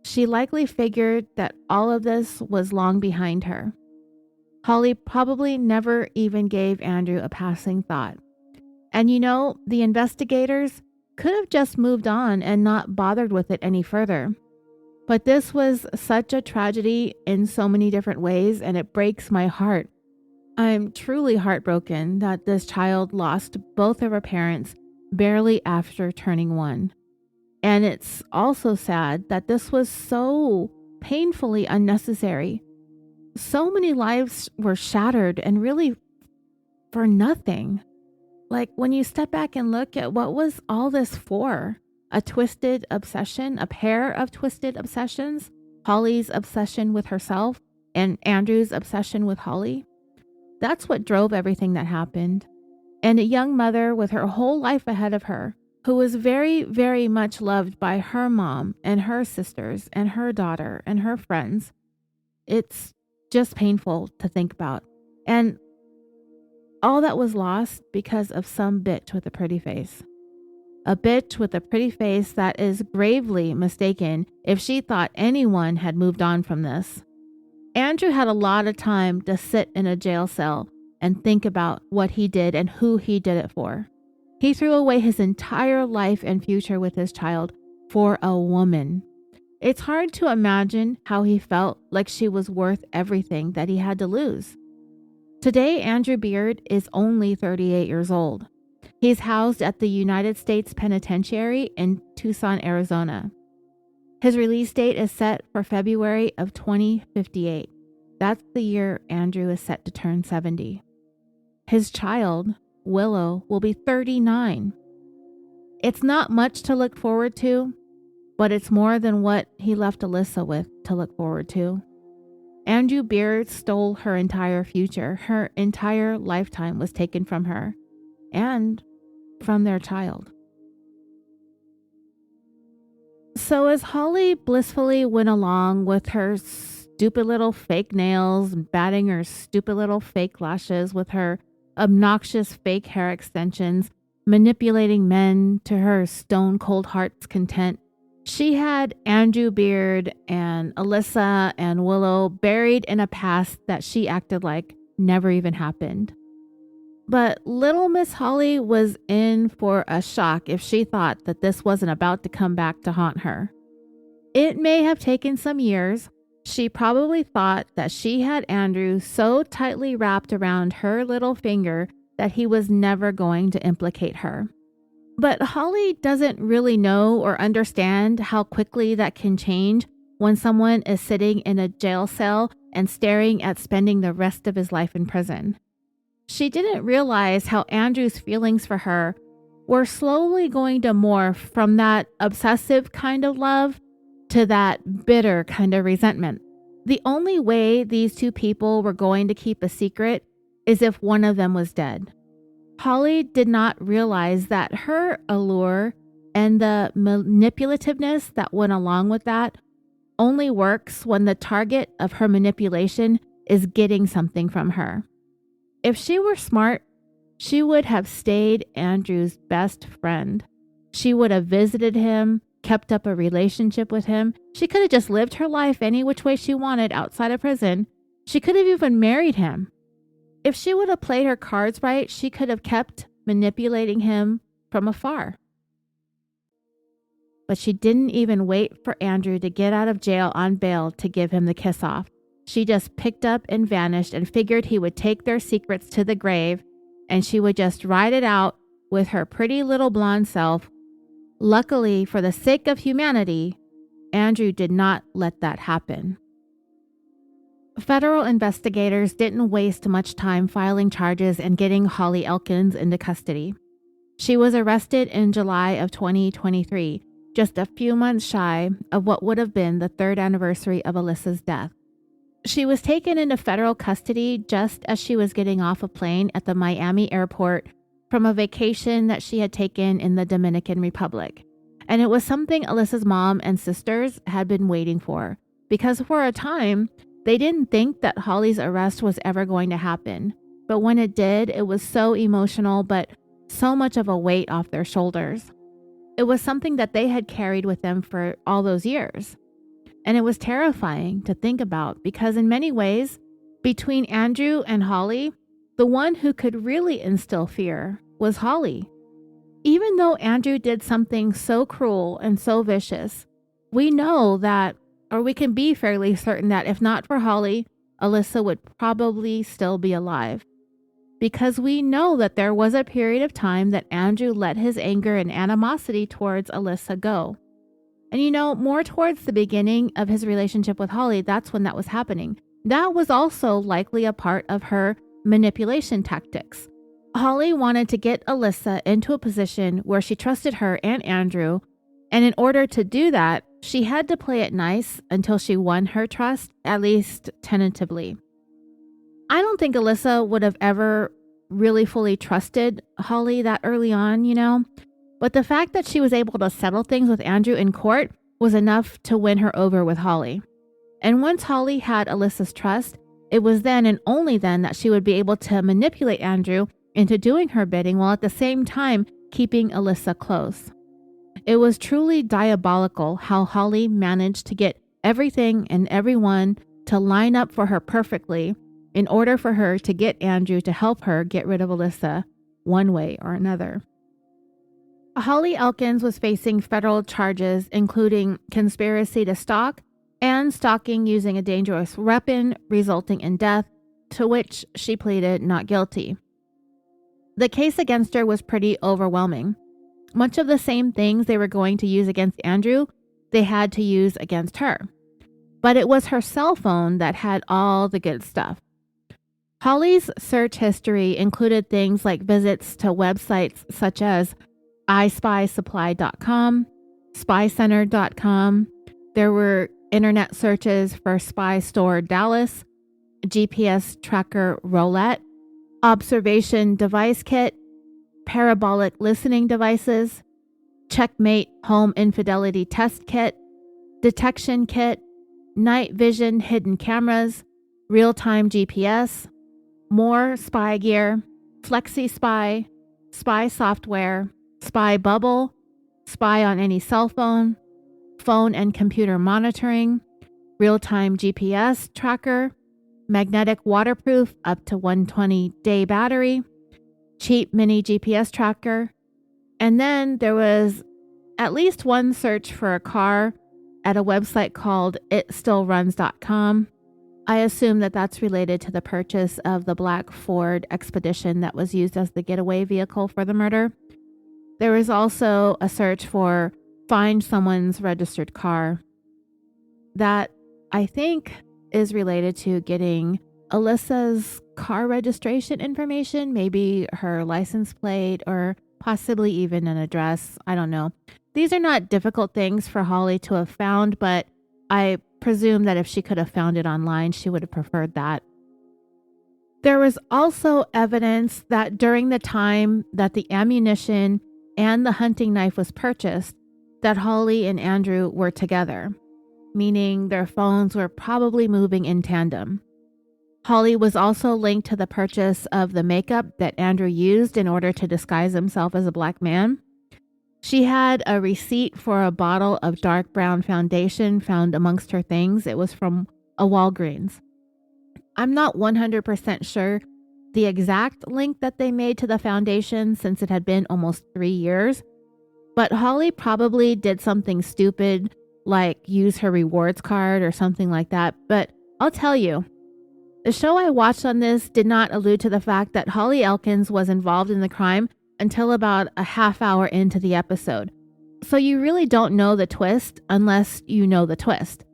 Speaker 1: she likely figured that all of this was long behind her. Holly probably never even gave Andrew a passing thought. And you know, the investigators could have just moved on and not bothered with it any further. But this was such a tragedy in so many different ways, and it breaks my heart. I'm truly heartbroken that this child lost both of her parents barely after turning 1. And it's also sad that this was so painfully unnecessary. So many lives were shattered and really for nothing. Like when you step back and look at what was all this for? A twisted obsession, a pair of twisted obsessions, Holly's obsession with herself and Andrew's obsession with Holly. That's what drove everything that happened. And a young mother with her whole life ahead of her, who was very, very much loved by her mom and her sisters and her daughter and her friends. It's just painful to think about. And all that was lost because of some bitch with a pretty face. A bitch with a pretty face that is gravely mistaken if she thought anyone had moved on from this. Andrew had a lot of time to sit in a jail cell and think about what he did and who he did it for. He threw away his entire life and future with his child for a woman. It's hard to imagine how he felt like she was worth everything that he had to lose. Today, Andrew Beard is only 38 years old. He's housed at the United States Penitentiary in Tucson, Arizona. His release date is set for February of 2058. That's the year Andrew is set to turn 70. His child, Willow, will be 39. It's not much to look forward to, but it's more than what he left Alyssa with to look forward to. Andrew Beard stole her entire future. Her entire lifetime was taken from her and from their child. So as Holly blissfully went along with her stupid little fake nails, batting her stupid little fake lashes with her obnoxious fake hair extensions, manipulating men to her stone cold heart's content, she had Andrew Beard and Alyssa and Willow buried in a past that she acted like never even happened. But little Miss Holly was in for a shock if she thought that this wasn't about to come back to haunt her. It may have taken some years. She probably thought that she had Andrew so tightly wrapped around her little finger that he was never going to implicate her. But Holly doesn't really know or understand how quickly that can change when someone is sitting in a jail cell and staring at spending the rest of his life in prison. She didn't realize how Andrew's feelings for her were slowly going to morph from that obsessive kind of love to that bitter kind of resentment. The only way these two people were going to keep a secret is if one of them was dead. Holly did not realize that her allure and the manipulativeness that went along with that only works when the target of her manipulation is getting something from her. If she were smart, she would have stayed Andrew's best friend. She would have visited him, kept up a relationship with him. She could have just lived her life any which way she wanted outside of prison. She could have even married him. If she would have played her cards right, she could have kept manipulating him from afar. But she didn't even wait for Andrew to get out of jail on bail to give him the kiss off. She just picked up and vanished and figured he would take their secrets to the grave and she would just ride it out with her pretty little blonde self. Luckily, for the sake of humanity, Andrew did not let that happen. Federal investigators didn't waste much time filing charges and getting Holly Elkins into custody. She was arrested in July of 2023, just a few months shy of what would have been the third anniversary of Alyssa's death. She was taken into federal custody just as she was getting off a plane at the Miami airport from a vacation that she had taken in the Dominican Republic. And it was something Alyssa's mom and sisters had been waiting for, because for a time, they didn't think that Holly's arrest was ever going to happen. But when it did, it was so emotional, but so much of a weight off their shoulders. It was something that they had carried with them for all those years. And it was terrifying to think about because in many ways, between Andrew and Holly, the one who could really instill fear was Holly. Even though Andrew did something so cruel and so vicious, we know that, or we can be fairly certain that if not for Holly, Alyssa would probably still be alive. Because we know that there was a period of time that Andrew let his anger and animosity towards Alyssa go. And more towards the beginning of his relationship with Holly, that's when that was happening. That was also likely a part of her manipulation tactics. Holly wanted to get Alyssa into a position where she trusted her and Andrew, and in order to do that, she had to play it nice until she won her trust, at least tentatively. I don't think Alyssa would have ever really fully trusted Holly that early on, but the fact that she was able to settle things with Andrew in court was enough to win her over with Holly. And once Holly had Alyssa's trust, it was then and only then that she would be able to manipulate Andrew into doing her bidding while at the same time keeping Alyssa close. It was truly diabolical how Holly managed to get everything and everyone to line up for her perfectly in order for her to get Andrew to help her get rid of Alyssa one way or another. Holly Elkins was facing federal charges, including conspiracy to stalk and stalking using a dangerous weapon, resulting in death, to which she pleaded not guilty. The case against her was pretty overwhelming. Much of the same things they were going to use against Andrew, they had to use against her. But it was her cell phone that had all the good stuff. Holly's search history included things like visits to websites such as ispysupply.com, spycenter.com. There were internet searches for Spy Store Dallas, GPS tracker Roulette, observation device kit, parabolic listening devices, checkmate home infidelity test kit, detection kit, night vision hidden cameras, real-time GPS, more spy gear, Flexi Spy, spy software, spy bubble, spy on any cell phone, phone and computer monitoring, real-time GPS tracker, magnetic waterproof up to 120-day battery, cheap mini GPS tracker, and then there was at least one search for a car at a website called itstillruns.com. I assume that that's related to the purchase of the black Ford Expedition that was used as the getaway vehicle for the murder. There was also a search for find someone's registered car. That, I think, is related to getting Alyssa's car registration information, maybe her license plate or possibly even an address. I don't know. These are not difficult things for Holly to have found, but I presume that if she could have found it online, she would have preferred that. There was also evidence that during the time that the ammunition and the hunting knife was purchased, that Holly and Andrew were together, meaning their phones were probably moving in tandem. Holly was also linked to the purchase of the makeup that Andrew used in order to disguise himself as a black man. She had a receipt for a bottle of dark brown foundation found amongst her things. It was from a Walgreens. I'm not 100% sure the exact link that they made to the foundation since it had been almost 3 years, but Holly probably did something stupid like use her rewards card or something like that. But I'll tell you, the show I watched on this did not allude to the fact that Holly Elkins was involved in the crime until about a half hour into the episode. So you really don't know the twist unless you know the twist.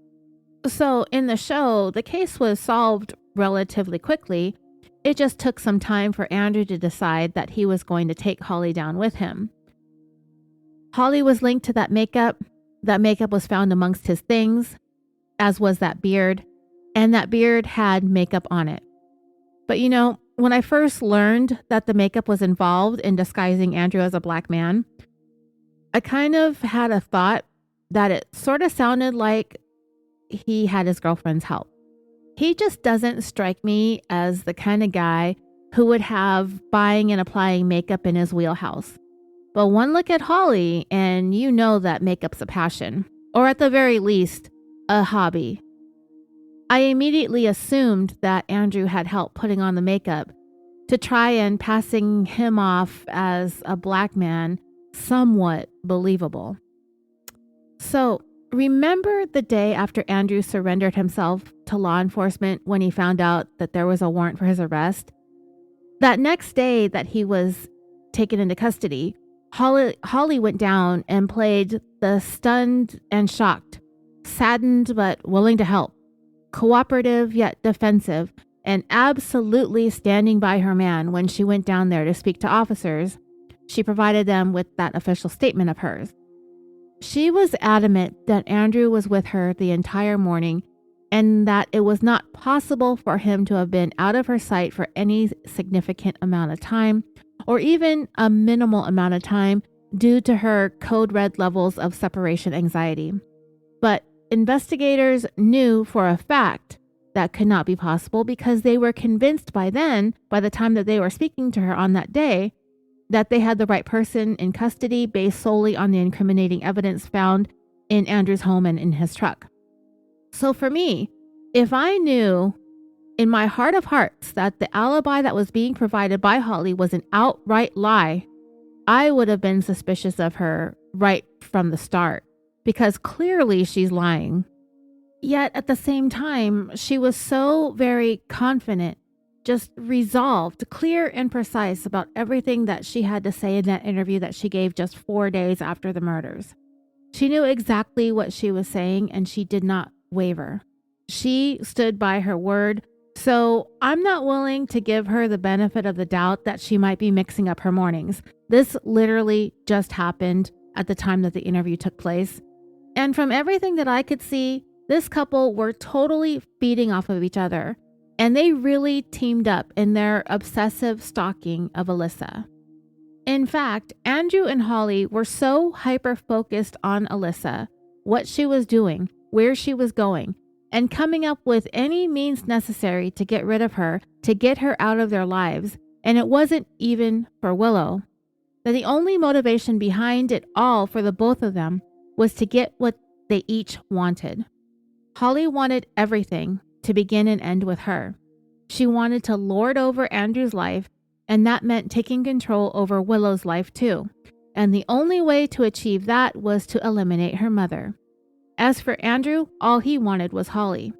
Speaker 1: So in the show, the case was solved relatively quickly. It just took some time for Andrew to decide that he was going to take Holly down with him. Holly was linked to that makeup. That makeup was found amongst his things, as was that beard, and that beard had makeup on it. But you know, when I first learned that the makeup was involved in disguising Andrew as a black man, I kind of had a thought that it sort of sounded like he had his girlfriend's help. He just doesn't strike me as the kind of guy who would have buying and applying makeup in his wheelhouse. But one look at Holly and you know that makeup's a passion, or at the very least, a hobby. I immediately assumed that Andrew had help putting on the makeup to try and passing him off as a black man somewhat believable. So, remember the day after Andrew surrendered himself to law enforcement when he found out that there was a warrant for his arrest? That next day that he was taken into custody, Holly went down and played the stunned and shocked, saddened but willing to help, cooperative yet defensive, and absolutely standing by her man when she went down there to speak to officers. She provided them with that official statement of hers. She was adamant that Andrew was with her the entire morning and that it was not possible for him to have been out of her sight for any significant amount of time, or even a minimal amount of time due to her code red levels of separation anxiety. But investigators knew for a fact that could not be possible because they were convinced by the time that they were speaking to her on that day, that they had the right person in custody based solely on the incriminating evidence found in Andrew's home and in his truck. So for me, if I knew in my heart of hearts that the alibi that was being provided by Holly was an outright lie, I would have been suspicious of her right from the start because clearly she's lying. Yet at the same time, she was so very confident, just resolved, clear and precise about everything that she had to say in that interview that she gave just 4 days after the murders. She knew exactly what she was saying and she did not waver. She stood by her word, so I'm not willing to give her the benefit of the doubt that she might be mixing up her mornings. This literally just happened at the time that the interview took place. And from everything that I could see, this couple were totally feeding off of each other, and they really teamed up in their obsessive stalking of Alyssa. In fact, Andrew and Holly were so hyper-focused on Alyssa, what she was doing, where she was going, and coming up with any means necessary to get rid of her, to get her out of their lives, and it wasn't even for Willow, that the only motivation behind it all for the both of them was to get what they each wanted. Holly wanted everything to begin and end with her. She wanted to lord over Andrew's life, and that meant taking control over Willow's life too. And the only way to achieve that was to eliminate her mother. As for Andrew, all he wanted was Holly.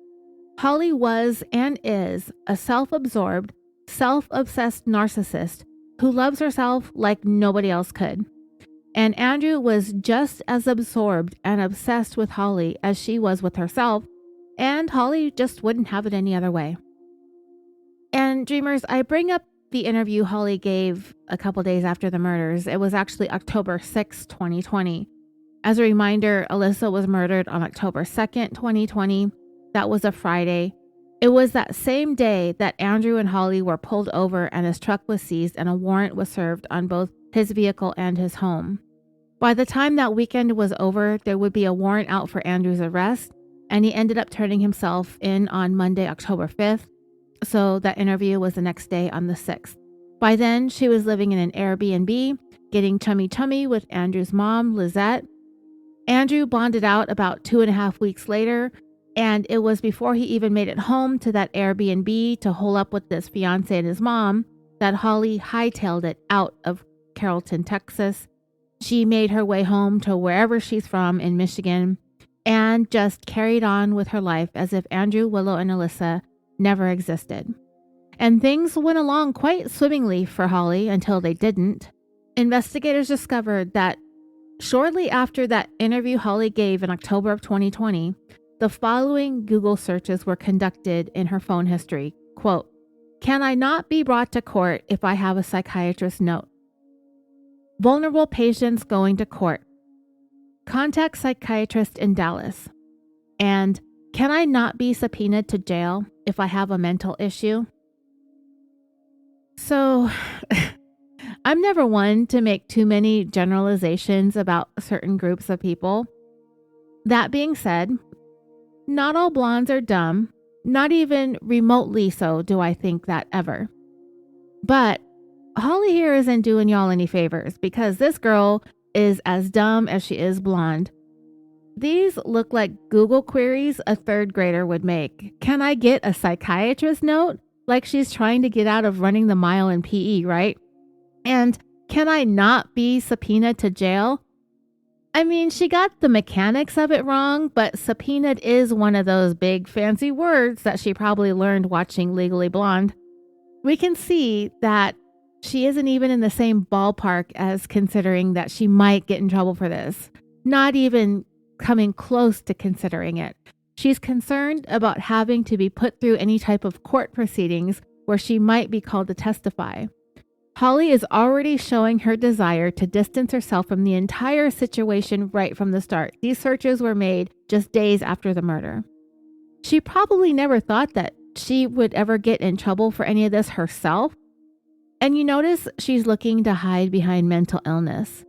Speaker 1: Holly was and is a self-absorbed, self-obsessed narcissist who loves herself like nobody else could. And Andrew was just as absorbed and obsessed with Holly as she was with herself, and Holly just wouldn't have it any other way. And dreamers, I bring up the interview Holly gave a couple days after the murders. It was actually October 6, 2020. As a reminder, Alyssa was murdered on October 2nd, 2020. That was a Friday. It was that same day that Andrew and Holly were pulled over and his truck was seized and a warrant was served on both his vehicle and his home. By the time that weekend was over, there would be a warrant out for Andrew's arrest, and he ended up turning himself in on Monday, October 5th. So that interview was the next day on the 6th. By then, she was living in an Airbnb, getting chummy with Andrew's mom, Lizette. Andrew bonded out about 2.5 weeks later, and it was before he even made it home to that Airbnb to hole up with this fiance and his mom that Holly hightailed it out of Carrollton, Texas. She made her way home to wherever she's from in Michigan and just carried on with her life as if Andrew, Willow, and Alyssa never existed. And things went along quite swimmingly for Holly until they didn't. Investigators discovered that shortly after that interview Holly gave in October of 2020, the following Google searches were conducted in her phone history. Quote, "Can I not be brought to court if I have a psychiatrist note? Vulnerable patients going to court. Contact psychiatrist in Dallas. And can I not be subpoenaed to jail if I have a mental issue?" So, I'm never one to make too many generalizations about certain groups of people. That being said, not all blondes are dumb, not even remotely so do I think that ever. But Holly here isn't doing y'all any favors because this girl is as dumb as she is blonde. These look like Google queries a third grader would make. Can I get a psychiatrist note? Like she's trying to get out of running the mile in PE, right? And can I not be subpoenaed to jail? I mean, she got the mechanics of it wrong, but subpoenaed is one of those big fancy words that she probably learned watching Legally Blonde. We can see that she isn't even in the same ballpark as considering that she might get in trouble for this. Not even coming close to considering it. She's concerned about having to be put through any type of court proceedings where she might be called to testify. Holly is already showing her desire to distance herself from the entire situation right from the start. These searches were made just days after the murder. She probably never thought that she would ever get in trouble for any of this herself. And you notice she's looking to hide behind mental illness.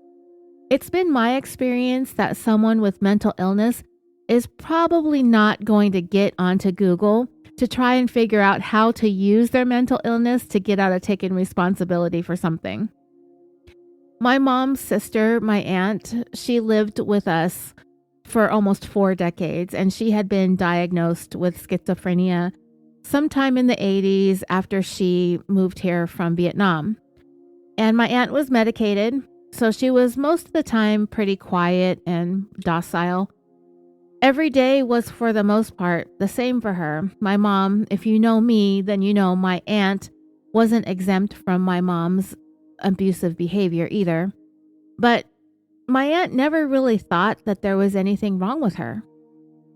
Speaker 1: It's been my experience that someone with mental illness is probably not going to get onto Google to try and figure out how to use their mental illness to get out of taking responsibility for something. My mom's sister, my aunt, she lived with us for almost 4 decades, and she had been diagnosed with schizophrenia sometime in the 80s after she moved here from Vietnam. And my aunt was medicated, So she was most of the time pretty quiet and docile. Every day was, for the most part, the same for her. My mom, if you know me, then you know my aunt wasn't exempt from my mom's abusive behavior either. But my aunt never really thought that there was anything wrong with her.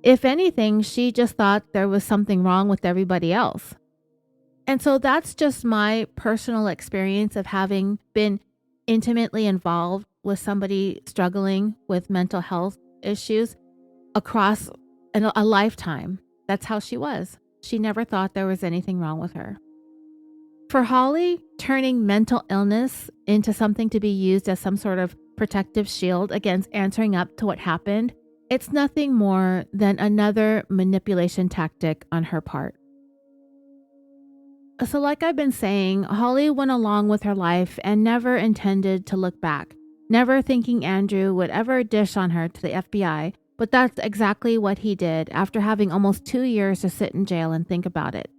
Speaker 1: If anything, she just thought there was something wrong with everybody else. And so that's just my personal experience of having been intimately involved with somebody struggling with mental health issues across a lifetime. That's how she was. She never thought there was anything wrong with her. For Holly, turning mental illness into something to be used as some sort of protective shield against answering up to what happened, it's nothing more than another manipulation tactic on her part. So like I've been saying, Holly went along with her life and never intended to look back, never thinking Andrew would ever dish on her to the FBI, but that's exactly what he did after having almost 2 years to sit in jail and think about it.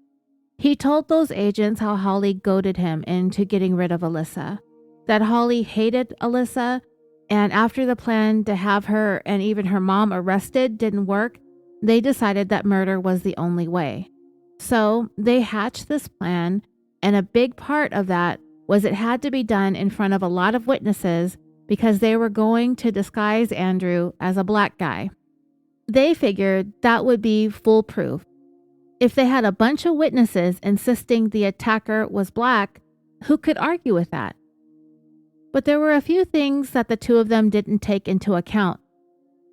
Speaker 1: He told those agents how Holly goaded him into getting rid of Alyssa, that Holly hated Alyssa, and after the plan to have her and even her mom arrested didn't work, they decided that murder was the only way. So they hatched this plan, and a big part of that was it had to be done in front of a lot of witnesses because they were going to disguise Andrew as a black guy. They figured that would be foolproof. If they had a bunch of witnesses insisting the attacker was black, who could argue with that? But there were a few things that the two of them didn't take into account.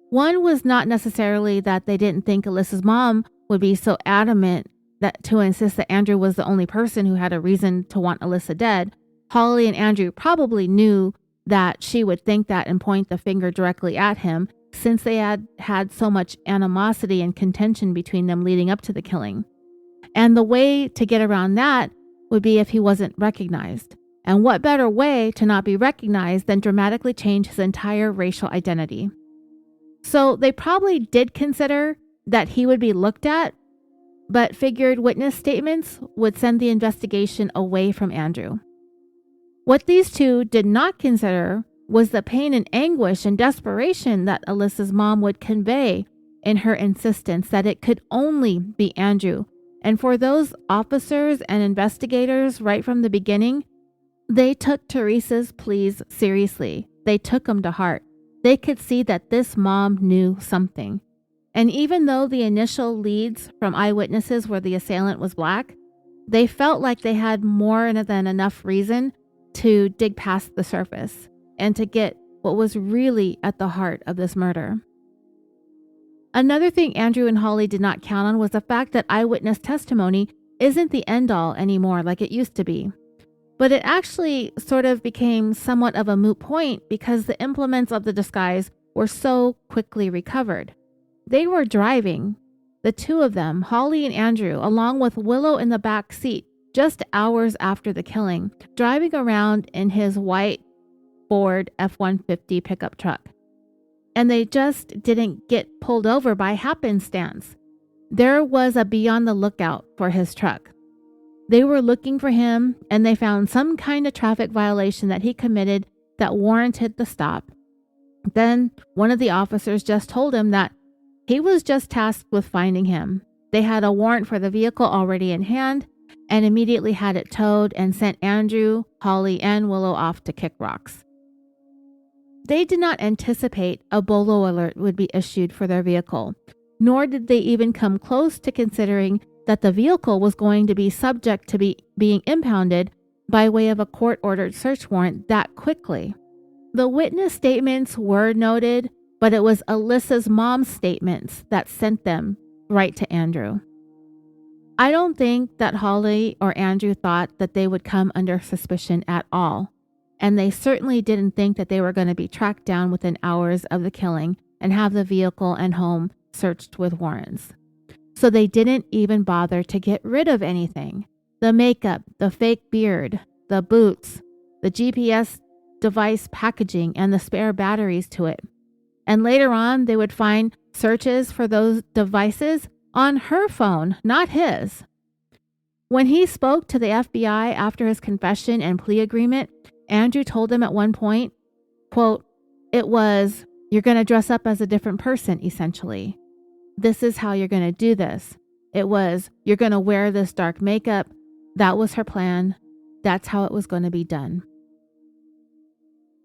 Speaker 1: One was not necessarily that they didn't think Alyssa's mom would be so adamant that to insist that Andrew was the only person who had a reason to want Alyssa dead. Holly and Andrew probably knew that she would think that and point the finger directly at him, since they had had so much animosity and contention between them leading up to the killing. And the way to get around that would be if he wasn't recognized. And what better way to not be recognized than dramatically change his entire racial identity? So they probably did consider that he would be looked at, but figured witness statements would send the investigation away from Andrew. What these two did not consider was the pain and anguish and desperation that Alyssa's mom would convey in her insistence that it could only be Andrew. And for those officers and investigators right from the beginning, they took Teresa's pleas seriously. They took them to heart. They could see that this mom knew something. And even though the initial leads from eyewitnesses were the assailant was black, they felt like they had more than enough reason to dig past the surface and to get what was really at the heart of this murder. Another thing Andrew and Holly did not count on was the fact that eyewitness testimony isn't the end-all anymore like it used to be. But it actually sort of became somewhat of a moot point because the implements of the disguise were so quickly recovered. They were driving, the two of them, Holly and Andrew, along with Willow in the back seat, just hours after the killing, driving around in his white Ford F-150 pickup truck. And they just didn't get pulled over by happenstance. There was a be on the lookout for his truck. They were looking for him, and they found some kind of traffic violation that he committed that warranted the stop. Then one of the officers just told him that he was just tasked with finding him. They had a warrant for the vehicle already in hand and immediately had it towed and sent Andrew, Holly, and Willow off to kick rocks. They did not anticipate a BOLO alert would be issued for their vehicle, nor did they even come close to considering that the vehicle was going to be subject to being impounded by way of a court-ordered search warrant that quickly. The witness statements were noted, but it was Alyssa's mom's statements that sent them right to Andrew. I don't think that Holly or Andrew thought that they would come under suspicion at all, and they certainly didn't think that they were going to be tracked down within hours of the killing and have the vehicle and home searched with warrants. So they didn't even bother to get rid of anything. The makeup, the fake beard, the boots, the GPS device packaging, and the spare batteries to it. And later on, they would find searches for those devices on her phone, not his. When he spoke to the FBI after his confession and plea agreement, Andrew told them at one point Quote, it was, you're going to dress up as a different person, essentially. This is how you're going to do this. It was, you're going to wear this dark makeup. That was her plan. That's how it was going to be done.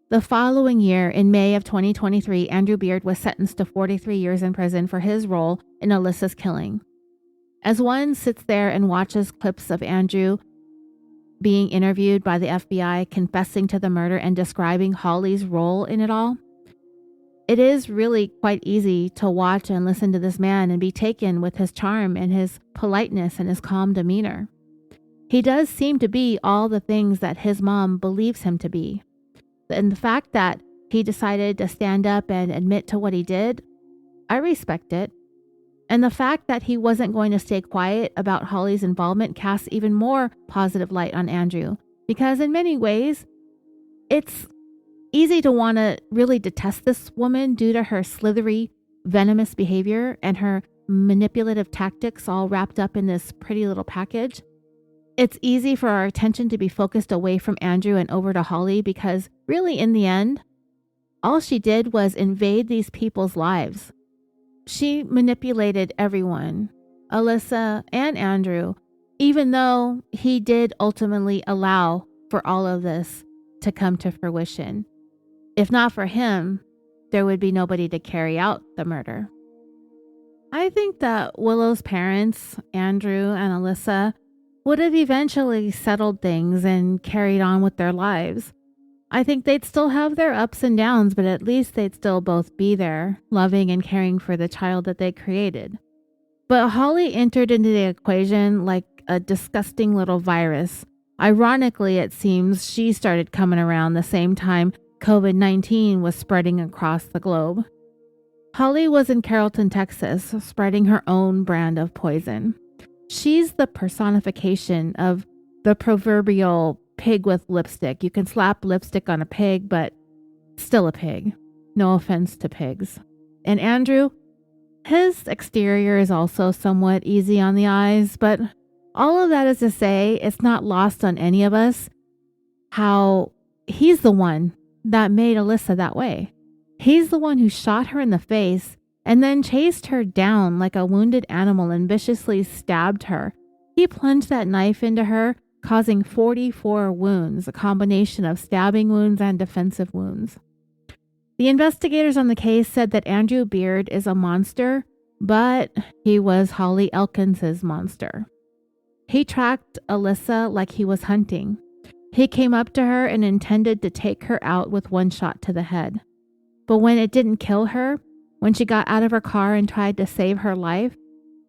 Speaker 1: The following year, in May of 2023, Andrew Beard was sentenced to 43 years in prison for his role in Alyssa's killing. As one sits there and watches clips of Andrew being interviewed by the FBI, confessing to the murder and describing Holly's role in it all, it is really quite easy to watch and listen to this man and be taken with his charm and his politeness and his calm demeanor. He does seem to be all the things that his mom believes him to be. And the fact that he decided to stand up and admit to what he did, I respect it. And the fact that he wasn't going to stay quiet about Holly's involvement casts even more positive light on Andrew, because in many ways, it's easy to want to really detest this woman due to her slithery, venomous behavior and her manipulative tactics all wrapped up in this pretty little package. It's easy for our attention to be focused away from Andrew and over to Holly because really in the end, all she did was invade these people's lives. She manipulated everyone, Alyssa and Andrew, even though he did ultimately allow for all of this to come to fruition. If not for him, there would be nobody to carry out the murder. I think that Willow's parents, Andrew and Alyssa, would have eventually settled things and carried on with their lives. I think they'd still have their ups and downs, but at least they'd still both be there, loving and caring for the child that they created. But Holly entered into the equation like a disgusting little virus. Ironically, it seems she started coming around the same time COVID-19 was spreading across the globe. Holly was in Carrollton, Texas, spreading her own brand of poison. She's the personification of the proverbial pig with lipstick. You can slap lipstick on a pig, but still a pig. No offense to pigs. And Andrew, his exterior is also somewhat easy on the eyes, but all of that is to say, it's not lost on any of us how he's the one that made Alyssa that way. He's the one who shot her in the face and then chased her down like a wounded animal and viciously stabbed her. He plunged that knife into her, causing 44 wounds, a combination of stabbing wounds and defensive wounds. The investigators on the case said that Andrew Beard is a monster, but he was Holly Elkins's monster. He tracked Alyssa like he was hunting. He came up to her and intended to take her out with one shot to the head. But when it didn't kill her, when she got out of her car and tried to save her life,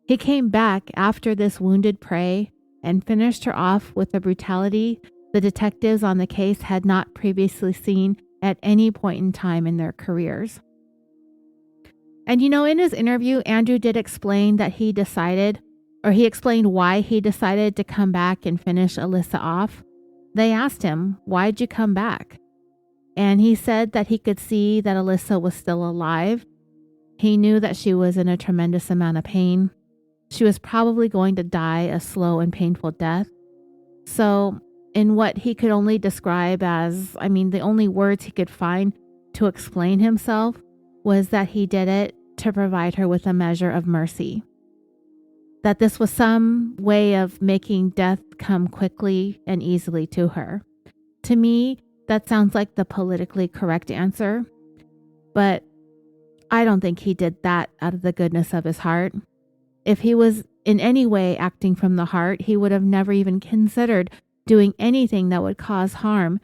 Speaker 1: he came back after this wounded prey and finished her off with a brutality the detectives on the case had not previously seen at any point in time in their careers. And in his interview, Andrew did explain that he explained why he decided to come back and finish Alyssa off. They asked him, why'd you come back? And he said that he could see that Alyssa was still alive. He knew that she was in a tremendous amount of pain. She was probably going to die a slow and painful death. So in what he could only describe as, the only words he could find to explain himself was that he did it to provide her with a measure of mercy. That this was some way of making death come quickly and easily to her. To me, that sounds like the politically correct answer, but I don't think he did that out of the goodness of his heart. If he was in any way acting from the heart, he would have never even considered doing anything that would cause harm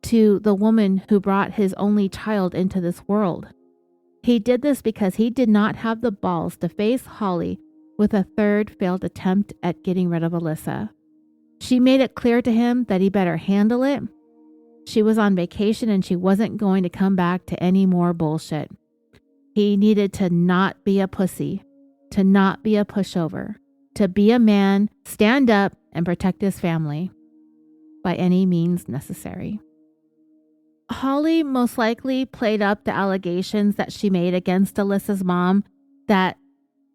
Speaker 1: to the woman who brought his only child into this world. He did this because he did not have the balls to face Holly with a third failed attempt at getting rid of Alyssa. She made it clear to him that he better handle it. She was on vacation and she wasn't going to come back to any more bullshit. He needed to not be a pussy, to not be a pushover, to be a man, stand up, and protect his family by any means necessary. Holly most likely played up the allegations that she made against Alyssa's mom, that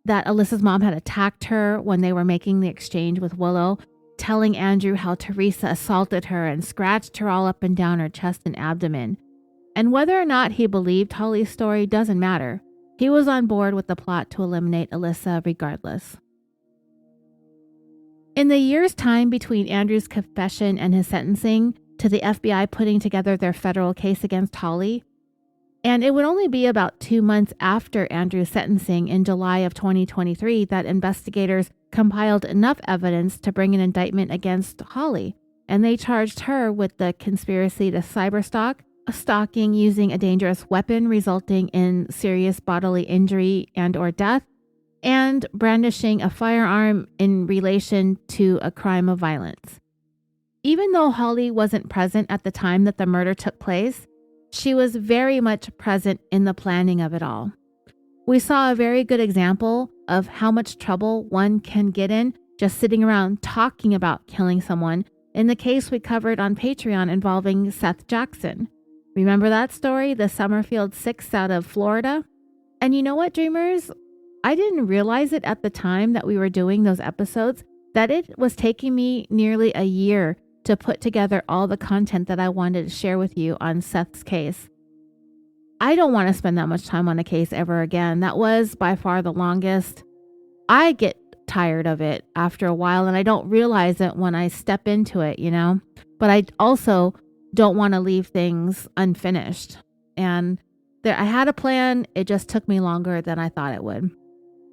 Speaker 1: Alyssa's mom had attacked her when they were making the exchange with Willow, telling Andrew how Teresa assaulted her and scratched her all up and down her chest and abdomen. And whether or not he believed Holly's story doesn't matter. He was on board with the plot to eliminate Alyssa regardless. In the year's time between Andrew's confession and his sentencing to the FBI putting together their federal case against Holly, and it would only be about 2 months after Andrew's sentencing in July of 2023 that investigators compiled enough evidence to bring an indictment against Holly, and they charged her with the conspiracy to cyberstalk, stalking using a dangerous weapon resulting in serious bodily injury and or death, and brandishing a firearm in relation to a crime of violence. Even though Holly wasn't present at the time that the murder took place, she was very much present in the planning of it all. We saw a very good example of how much trouble one can get in just sitting around talking about killing someone in the case we covered on Patreon involving Seth Jackson. Remember that story, the Summerfield 6 out of Florida? And you know what, dreamers? I didn't realize it at the time that we were doing those episodes, that it was taking me nearly a year to put together all the content that I wanted to share with you on Seth's case. I don't want to spend that much time on a case ever again. That was by far the longest. I get tired of it after a while, and I don't realize it when I step into it, you know? But I also don't want to leave things unfinished. And I had a plan. It just took me longer than I thought it would.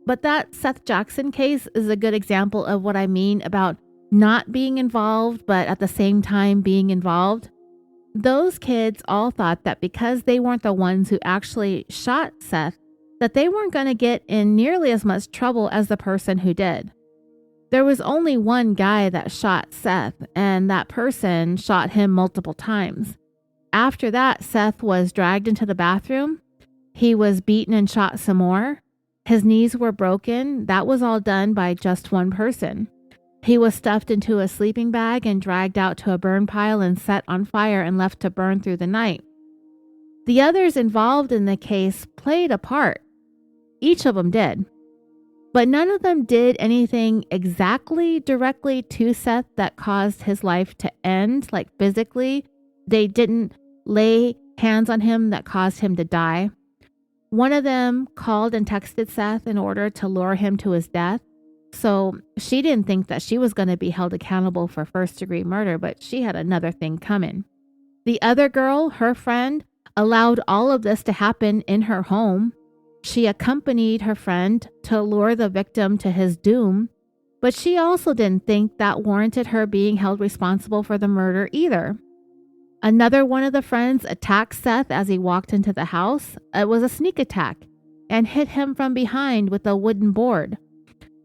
Speaker 1: But that Seth Jackson case is a good example of what I mean about not being involved, but at the same time being involved. Those kids all thought that because they weren't the ones who actually shot Seth, that they weren't going to get in nearly as much trouble as the person who did. There was only one guy that shot Seth, and that person shot him multiple times. After that, Seth was dragged into the bathroom. He was beaten and shot some more. His knees were broken. That was all done by just one person. He was stuffed into a sleeping bag and dragged out to a burn pile and set on fire and left to burn through the night. The others involved in the case played a part. Each of them did. But none of them did anything exactly directly to Seth that caused his life to end, like physically. They didn't lay hands on him that caused him to die. One of them called and texted Seth in order to lure him to his death. So she didn't think that she was going to be held accountable for first-degree murder, but she had another thing coming. The other girl, her friend, allowed all of this to happen in her home. She accompanied her friend to lure the victim to his doom, but she also didn't think that warranted her being held responsible for the murder either. Another one of the friends attacked Seth as he walked into the house. It was a sneak attack and hit him from behind with a wooden board.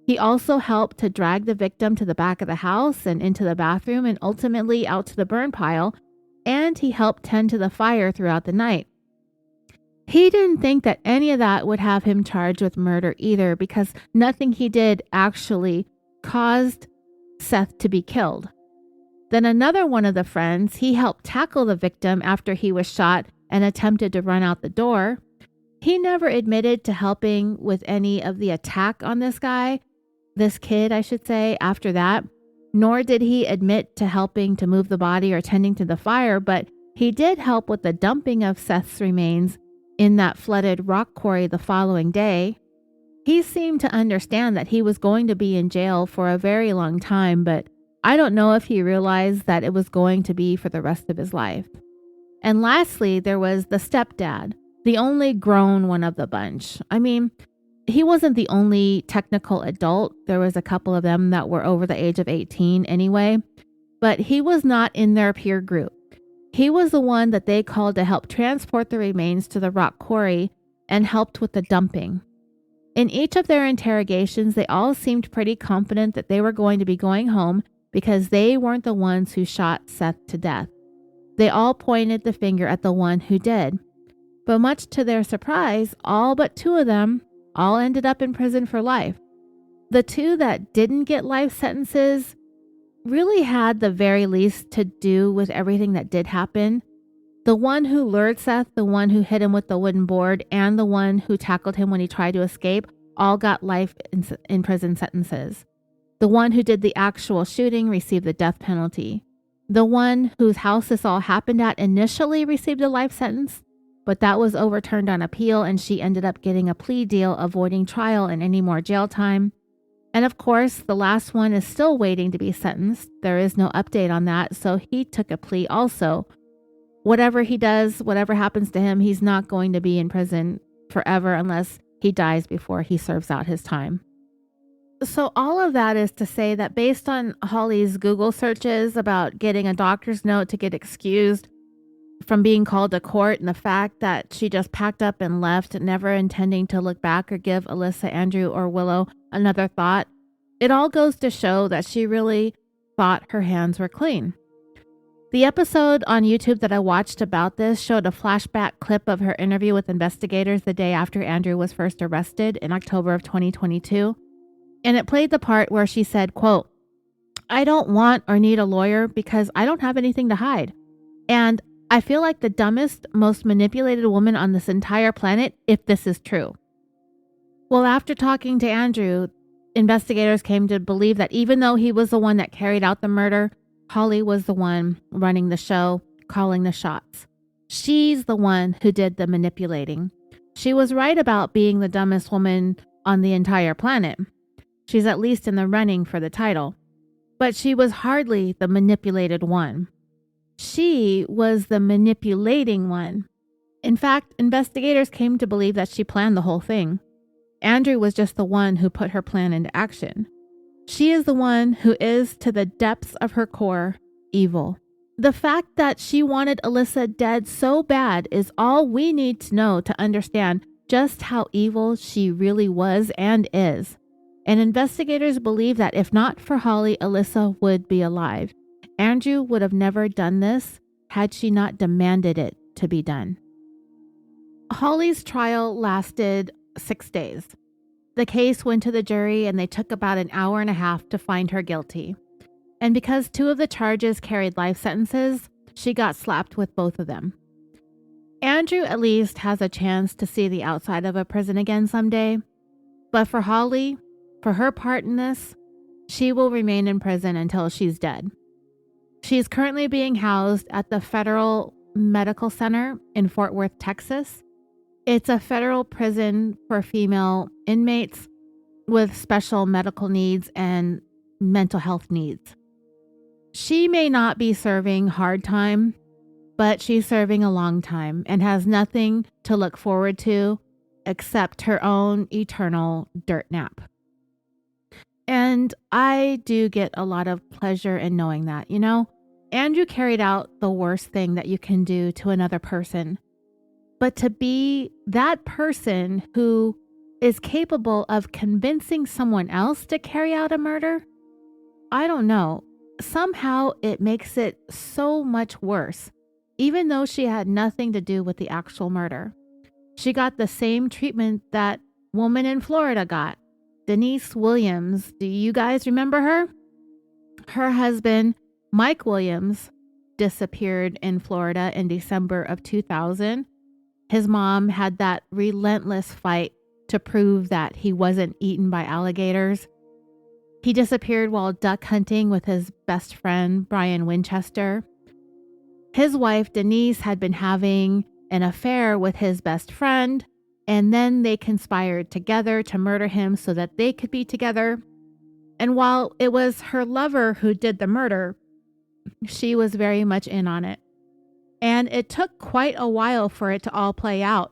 Speaker 1: He also helped to drag the victim to the back of the house and into the bathroom and ultimately out to the burn pile, and he helped tend to the fire throughout the night. He didn't think that any of that would have him charged with murder either, because nothing he did actually caused Seth to be killed. Then another one of the friends, he helped tackle the victim after he was shot and attempted to run out the door. He never admitted to helping with any of the attack on this kid, I should say, after that, nor did he admit to helping to move the body or tending to the fire, but he did help with the dumping of Seth's remains in that flooded rock quarry the following day. He seemed to understand that he was going to be in jail for a very long time, but I don't know if he realized that it was going to be for the rest of his life. And lastly, there was the stepdad, the only grown one of the bunch. I mean, he wasn't the only technical adult. There was a couple of them that were over the age of 18 anyway, but he was not in their peer group. He was the one that they called to help transport the remains to the rock quarry and helped with the dumping. In each of their interrogations, they all seemed pretty confident that they were going to be going home because they weren't the ones who shot Seth to death. They all pointed the finger at the one who did. But much to their surprise, all but two of them all ended up in prison for life. The two that didn't get life sentences really had the very least to do with everything that did happen. The one who lured Seth, the one who hit him with the wooden board, and the one who tackled him when he tried to escape all got life in prison sentences. The one who did the actual shooting received the death penalty. The one whose house this all happened at initially received a life sentence, but that was overturned on appeal and she ended up getting a plea deal, avoiding trial and any more jail time. And of course, the last one is still waiting to be sentenced. There is no update on that, so he took a plea also. Whatever he does, whatever happens to him, he's not going to be in prison forever unless he dies before he serves out his time. So all of that is to say that based on Holly's Google searches about getting a doctor's note to get excused from being called to court, and the fact that she just packed up and left, never intending to look back or give Alyssa, Andrew, or Willow another thought, it all goes to show that she really thought her hands were clean. The episode on YouTube that I watched about this showed a flashback clip of her interview with investigators the day after Andrew was first arrested in October of 2022. And it played the part where she said, quote, "I don't want or need a lawyer because I don't have anything to hide. And I feel like the dumbest, most manipulated woman on this entire planet if this is true." Well, after talking to Andrew, investigators came to believe that even though he was the one that carried out the murder, Holly was the one running the show, calling the shots. She's the one who did the manipulating. She was right about being the dumbest woman on the entire planet. She's at least in the running for the title. But she was hardly the manipulated one. She was the manipulating one. In fact, investigators came to believe that she planned the whole thing. Andrew was just the one who put her plan into action. She is the one who is, to the depths of her core, evil. The fact that she wanted Alyssa dead so bad is all we need to know to understand just how evil she really was and is. And investigators believe that if not for Holly, Alyssa would be alive. Andrew would have never done this had she not demanded it to be done. Holly's trial lasted 6 days. The case went to the jury and they took about an hour and a half to find her guilty. And because 2 of the charges carried life sentences, she got slapped with both of them. Andrew at least has a chance to see the outside of a prison again someday. But for Holly, for her part in this, she will remain in prison until she's dead. She is currently being housed at the Federal Medical Center in Fort Worth, Texas. It's a federal prison for female inmates with special medical needs and mental health needs. She may not be serving hard time, but she's serving a long time and has nothing to look forward to except her own eternal dirt nap. And I do get a lot of pleasure in knowing that, Andrew carried out the worst thing that you can do to another person. But to be that person who is capable of convincing someone else to carry out a murder, I don't know. Somehow it makes it so much worse, even though she had nothing to do with the actual murder. She got the same treatment that woman in Florida got. Denise Williams, do you guys remember her? Her husband, Mike Williams, disappeared in Florida in December of 2000. His mom had that relentless fight to prove that he wasn't eaten by alligators. He disappeared while duck hunting with his best friend, Brian Winchester. His wife, Denise, had been having an affair with his best friend, and then they conspired together to murder him so that they could be together. And while it was her lover who did the murder, she was very much in on it. And it took quite a while for it to all play out.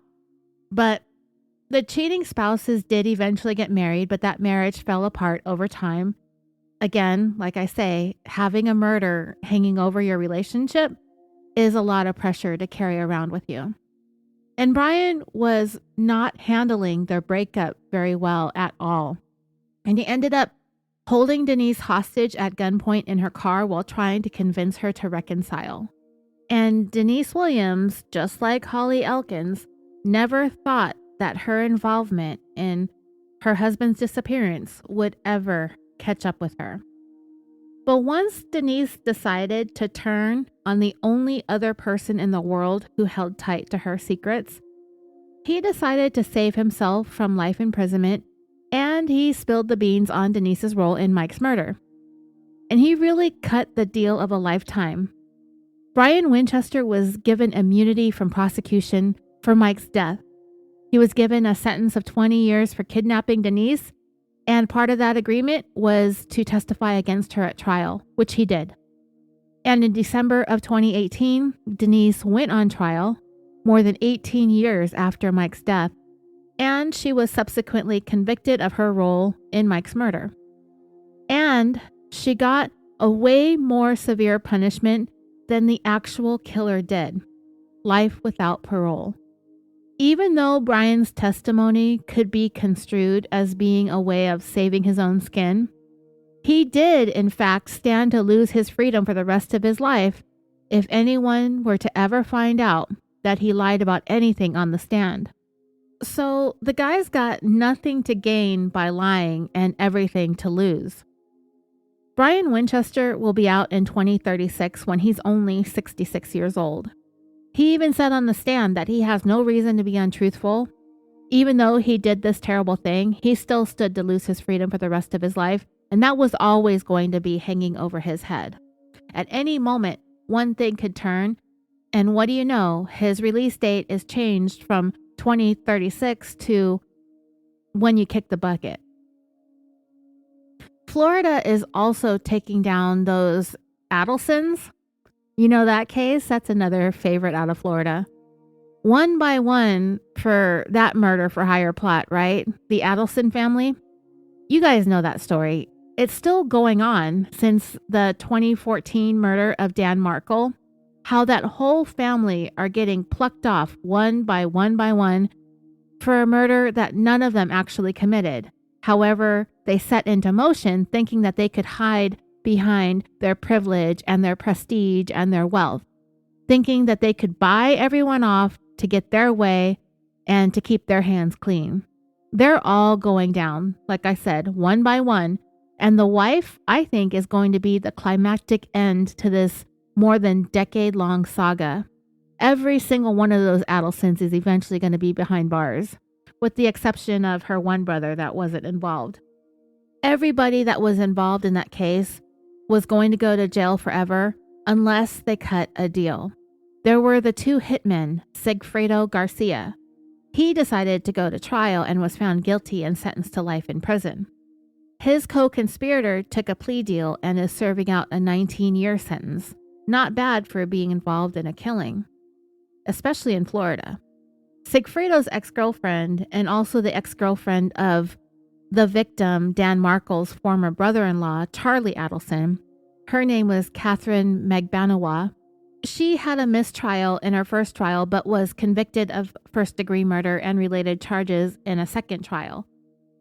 Speaker 1: But the cheating spouses did eventually get married, but that marriage fell apart over time. Again, like I say, having a murder hanging over your relationship is a lot of pressure to carry around with you. And Brian was not handling their breakup very well at all. And he ended up holding Denise hostage at gunpoint in her car while trying to convince her to reconcile. And Denise Williams, just like Holly Elkins, never thought that her involvement in her husband's disappearance would ever catch up with her. But once Denise decided to turn on the only other person in the world who held tight to her secrets, he decided to save himself from life imprisonment, and he spilled the beans on Denise's role in Mike's murder. and he really cut the deal of a lifetime. Brian Winchester was given immunity from prosecution for Mike's death. He was given a sentence of 20 years for kidnapping Denise, and part of that agreement was to testify against her at trial, which he did. And in December of 2018, Denise went on trial more than 18 years after Mike's death, and she was subsequently convicted of her role in Mike's murder. And she got a way more severe punishment than the actual killer did: life without parole. Even though Brian's testimony could be construed as being a way of saving his own skin, he did, in fact, stand to lose his freedom for the rest of his life if anyone were to ever find out that he lied about anything on the stand. So the guy's got nothing to gain by lying and everything to lose. Brian Winchester will be out in 2036 when he's only 66 years old. He even said on the stand that he has no reason to be untruthful. Even though he did this terrible thing, he still stood to lose his freedom for the rest of his life, and that was always going to be hanging over his head. At any moment, one thing could turn, and what do you know, his release date is changed from 2036 to when you kick the bucket. Florida is also taking down those Adelsons. You know that case? That's another favorite out of Florida. One by one for that murder for hire plot, right? The Adelson family. You guys know that story. It's still going on since the 2014 murder of Dan Markle. How that whole family are getting plucked off one by one for a murder that none of them actually committed. However, they set into motion thinking that they could hide behind their privilege and their prestige and their wealth, thinking that they could buy everyone off to get their way and to keep their hands clean. They're all going down, like I said, one by one. And the wife, I think, is going to be the climactic end to this more than decade-long saga. Every single one of those Adelsons is eventually going to be behind bars, with the exception of her one brother that wasn't involved. Everybody that was involved in that case was going to go to jail forever unless they cut a deal. There were the two hitmen, Sigfredo Garcia. He decided to go to trial and was found guilty and sentenced to life in prison. His co-conspirator took a plea deal and is serving out a 19-year sentence. Not bad for being involved in a killing, especially in Florida. Sigfredo's ex-girlfriend, and also the ex-girlfriend of the victim, Dan Markle's former brother-in-law, Charlie Adelson, her name was Catherine Magbanawa. She had a mistrial in her first trial, but was convicted of first-degree murder and related charges in a second trial.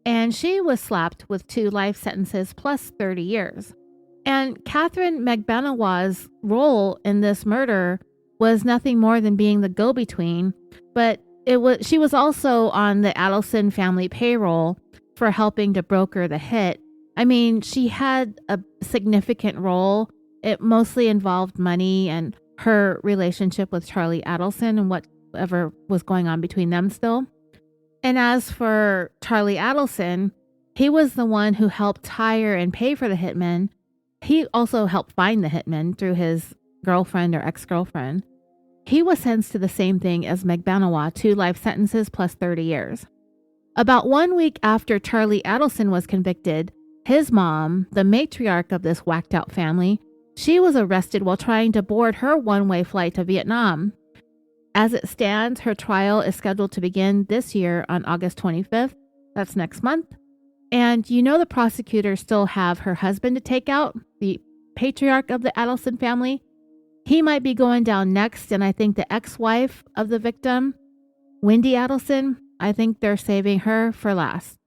Speaker 1: And she was slapped with 2 life sentences plus 30 years. And Catherine Magbanawa's role in this murder was nothing more than being the go-between, but she was also on the Adelson family payroll for helping to broker the hit. I mean, she had a significant role. It mostly involved money and her relationship with Charlie Adelson and whatever was going on between them still. And as for Charlie Adelson, he was the one who helped hire and pay for the hitman. He also helped find the hitman through his girlfriend or ex-girlfriend. He was sentenced to the same thing as Magbanawa, 2 life sentences plus 30 years. About 1 week after Charlie Adelson was convicted, his mom, the matriarch of this whacked-out family, she was arrested while trying to board her one-way flight to Vietnam. As it stands, her trial is scheduled to begin this year on August 25th. That's next month. And you know the prosecutors still have her husband to take out, the patriarch of the Adelson family. He might be going down next, and I think the ex-wife of the victim, Wendy Adelson, I think they're saving her for last.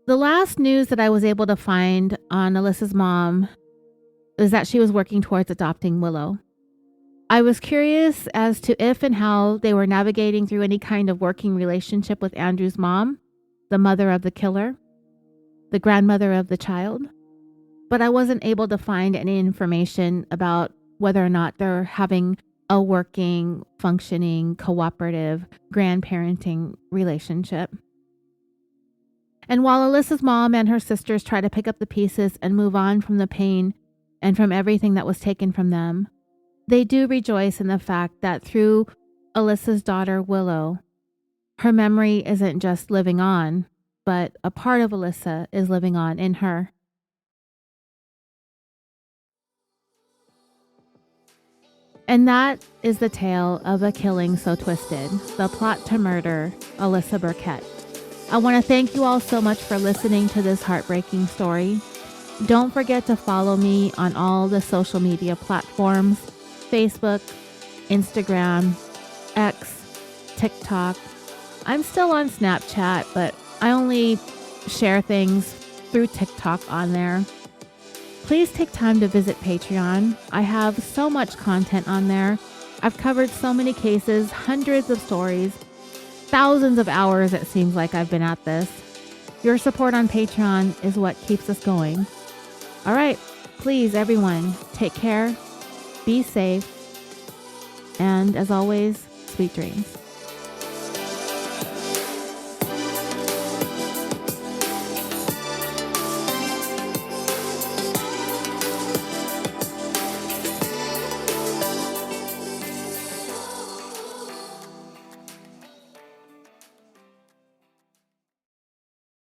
Speaker 1: The last news that I was able to find on Alyssa's mom is that she was working towards adopting Willow. I was curious as to if and how they were navigating through any kind of working relationship with Andrew's mom, the mother of the killer, the grandmother of the child, but I wasn't able to find any information about whether or not they're having a working, functioning, cooperative grandparenting relationship. And while Alyssa's mom and her sisters try to pick up the pieces and move on from the pain and from everything that was taken from them, they do rejoice in the fact that through Alyssa's daughter, Willow, her memory isn't just living on, but a part of Alyssa is living on in her. And that is the tale of A Killing So Twisted, the plot to murder Alyssa Burkett. I want to thank you all so much for listening to this heartbreaking story. Don't forget to follow me on all the social media platforms: Facebook, Instagram, X, TikTok. I'm still on Snapchat, but I only share things through TikTok on there. Please take time to visit Patreon. I have so much content on there. I've covered so many cases, hundreds of stories, thousands of hours it seems like I've been at this. Your support on Patreon is what keeps us going. All right, please everyone, take care, be safe, and as always, sweet dreams.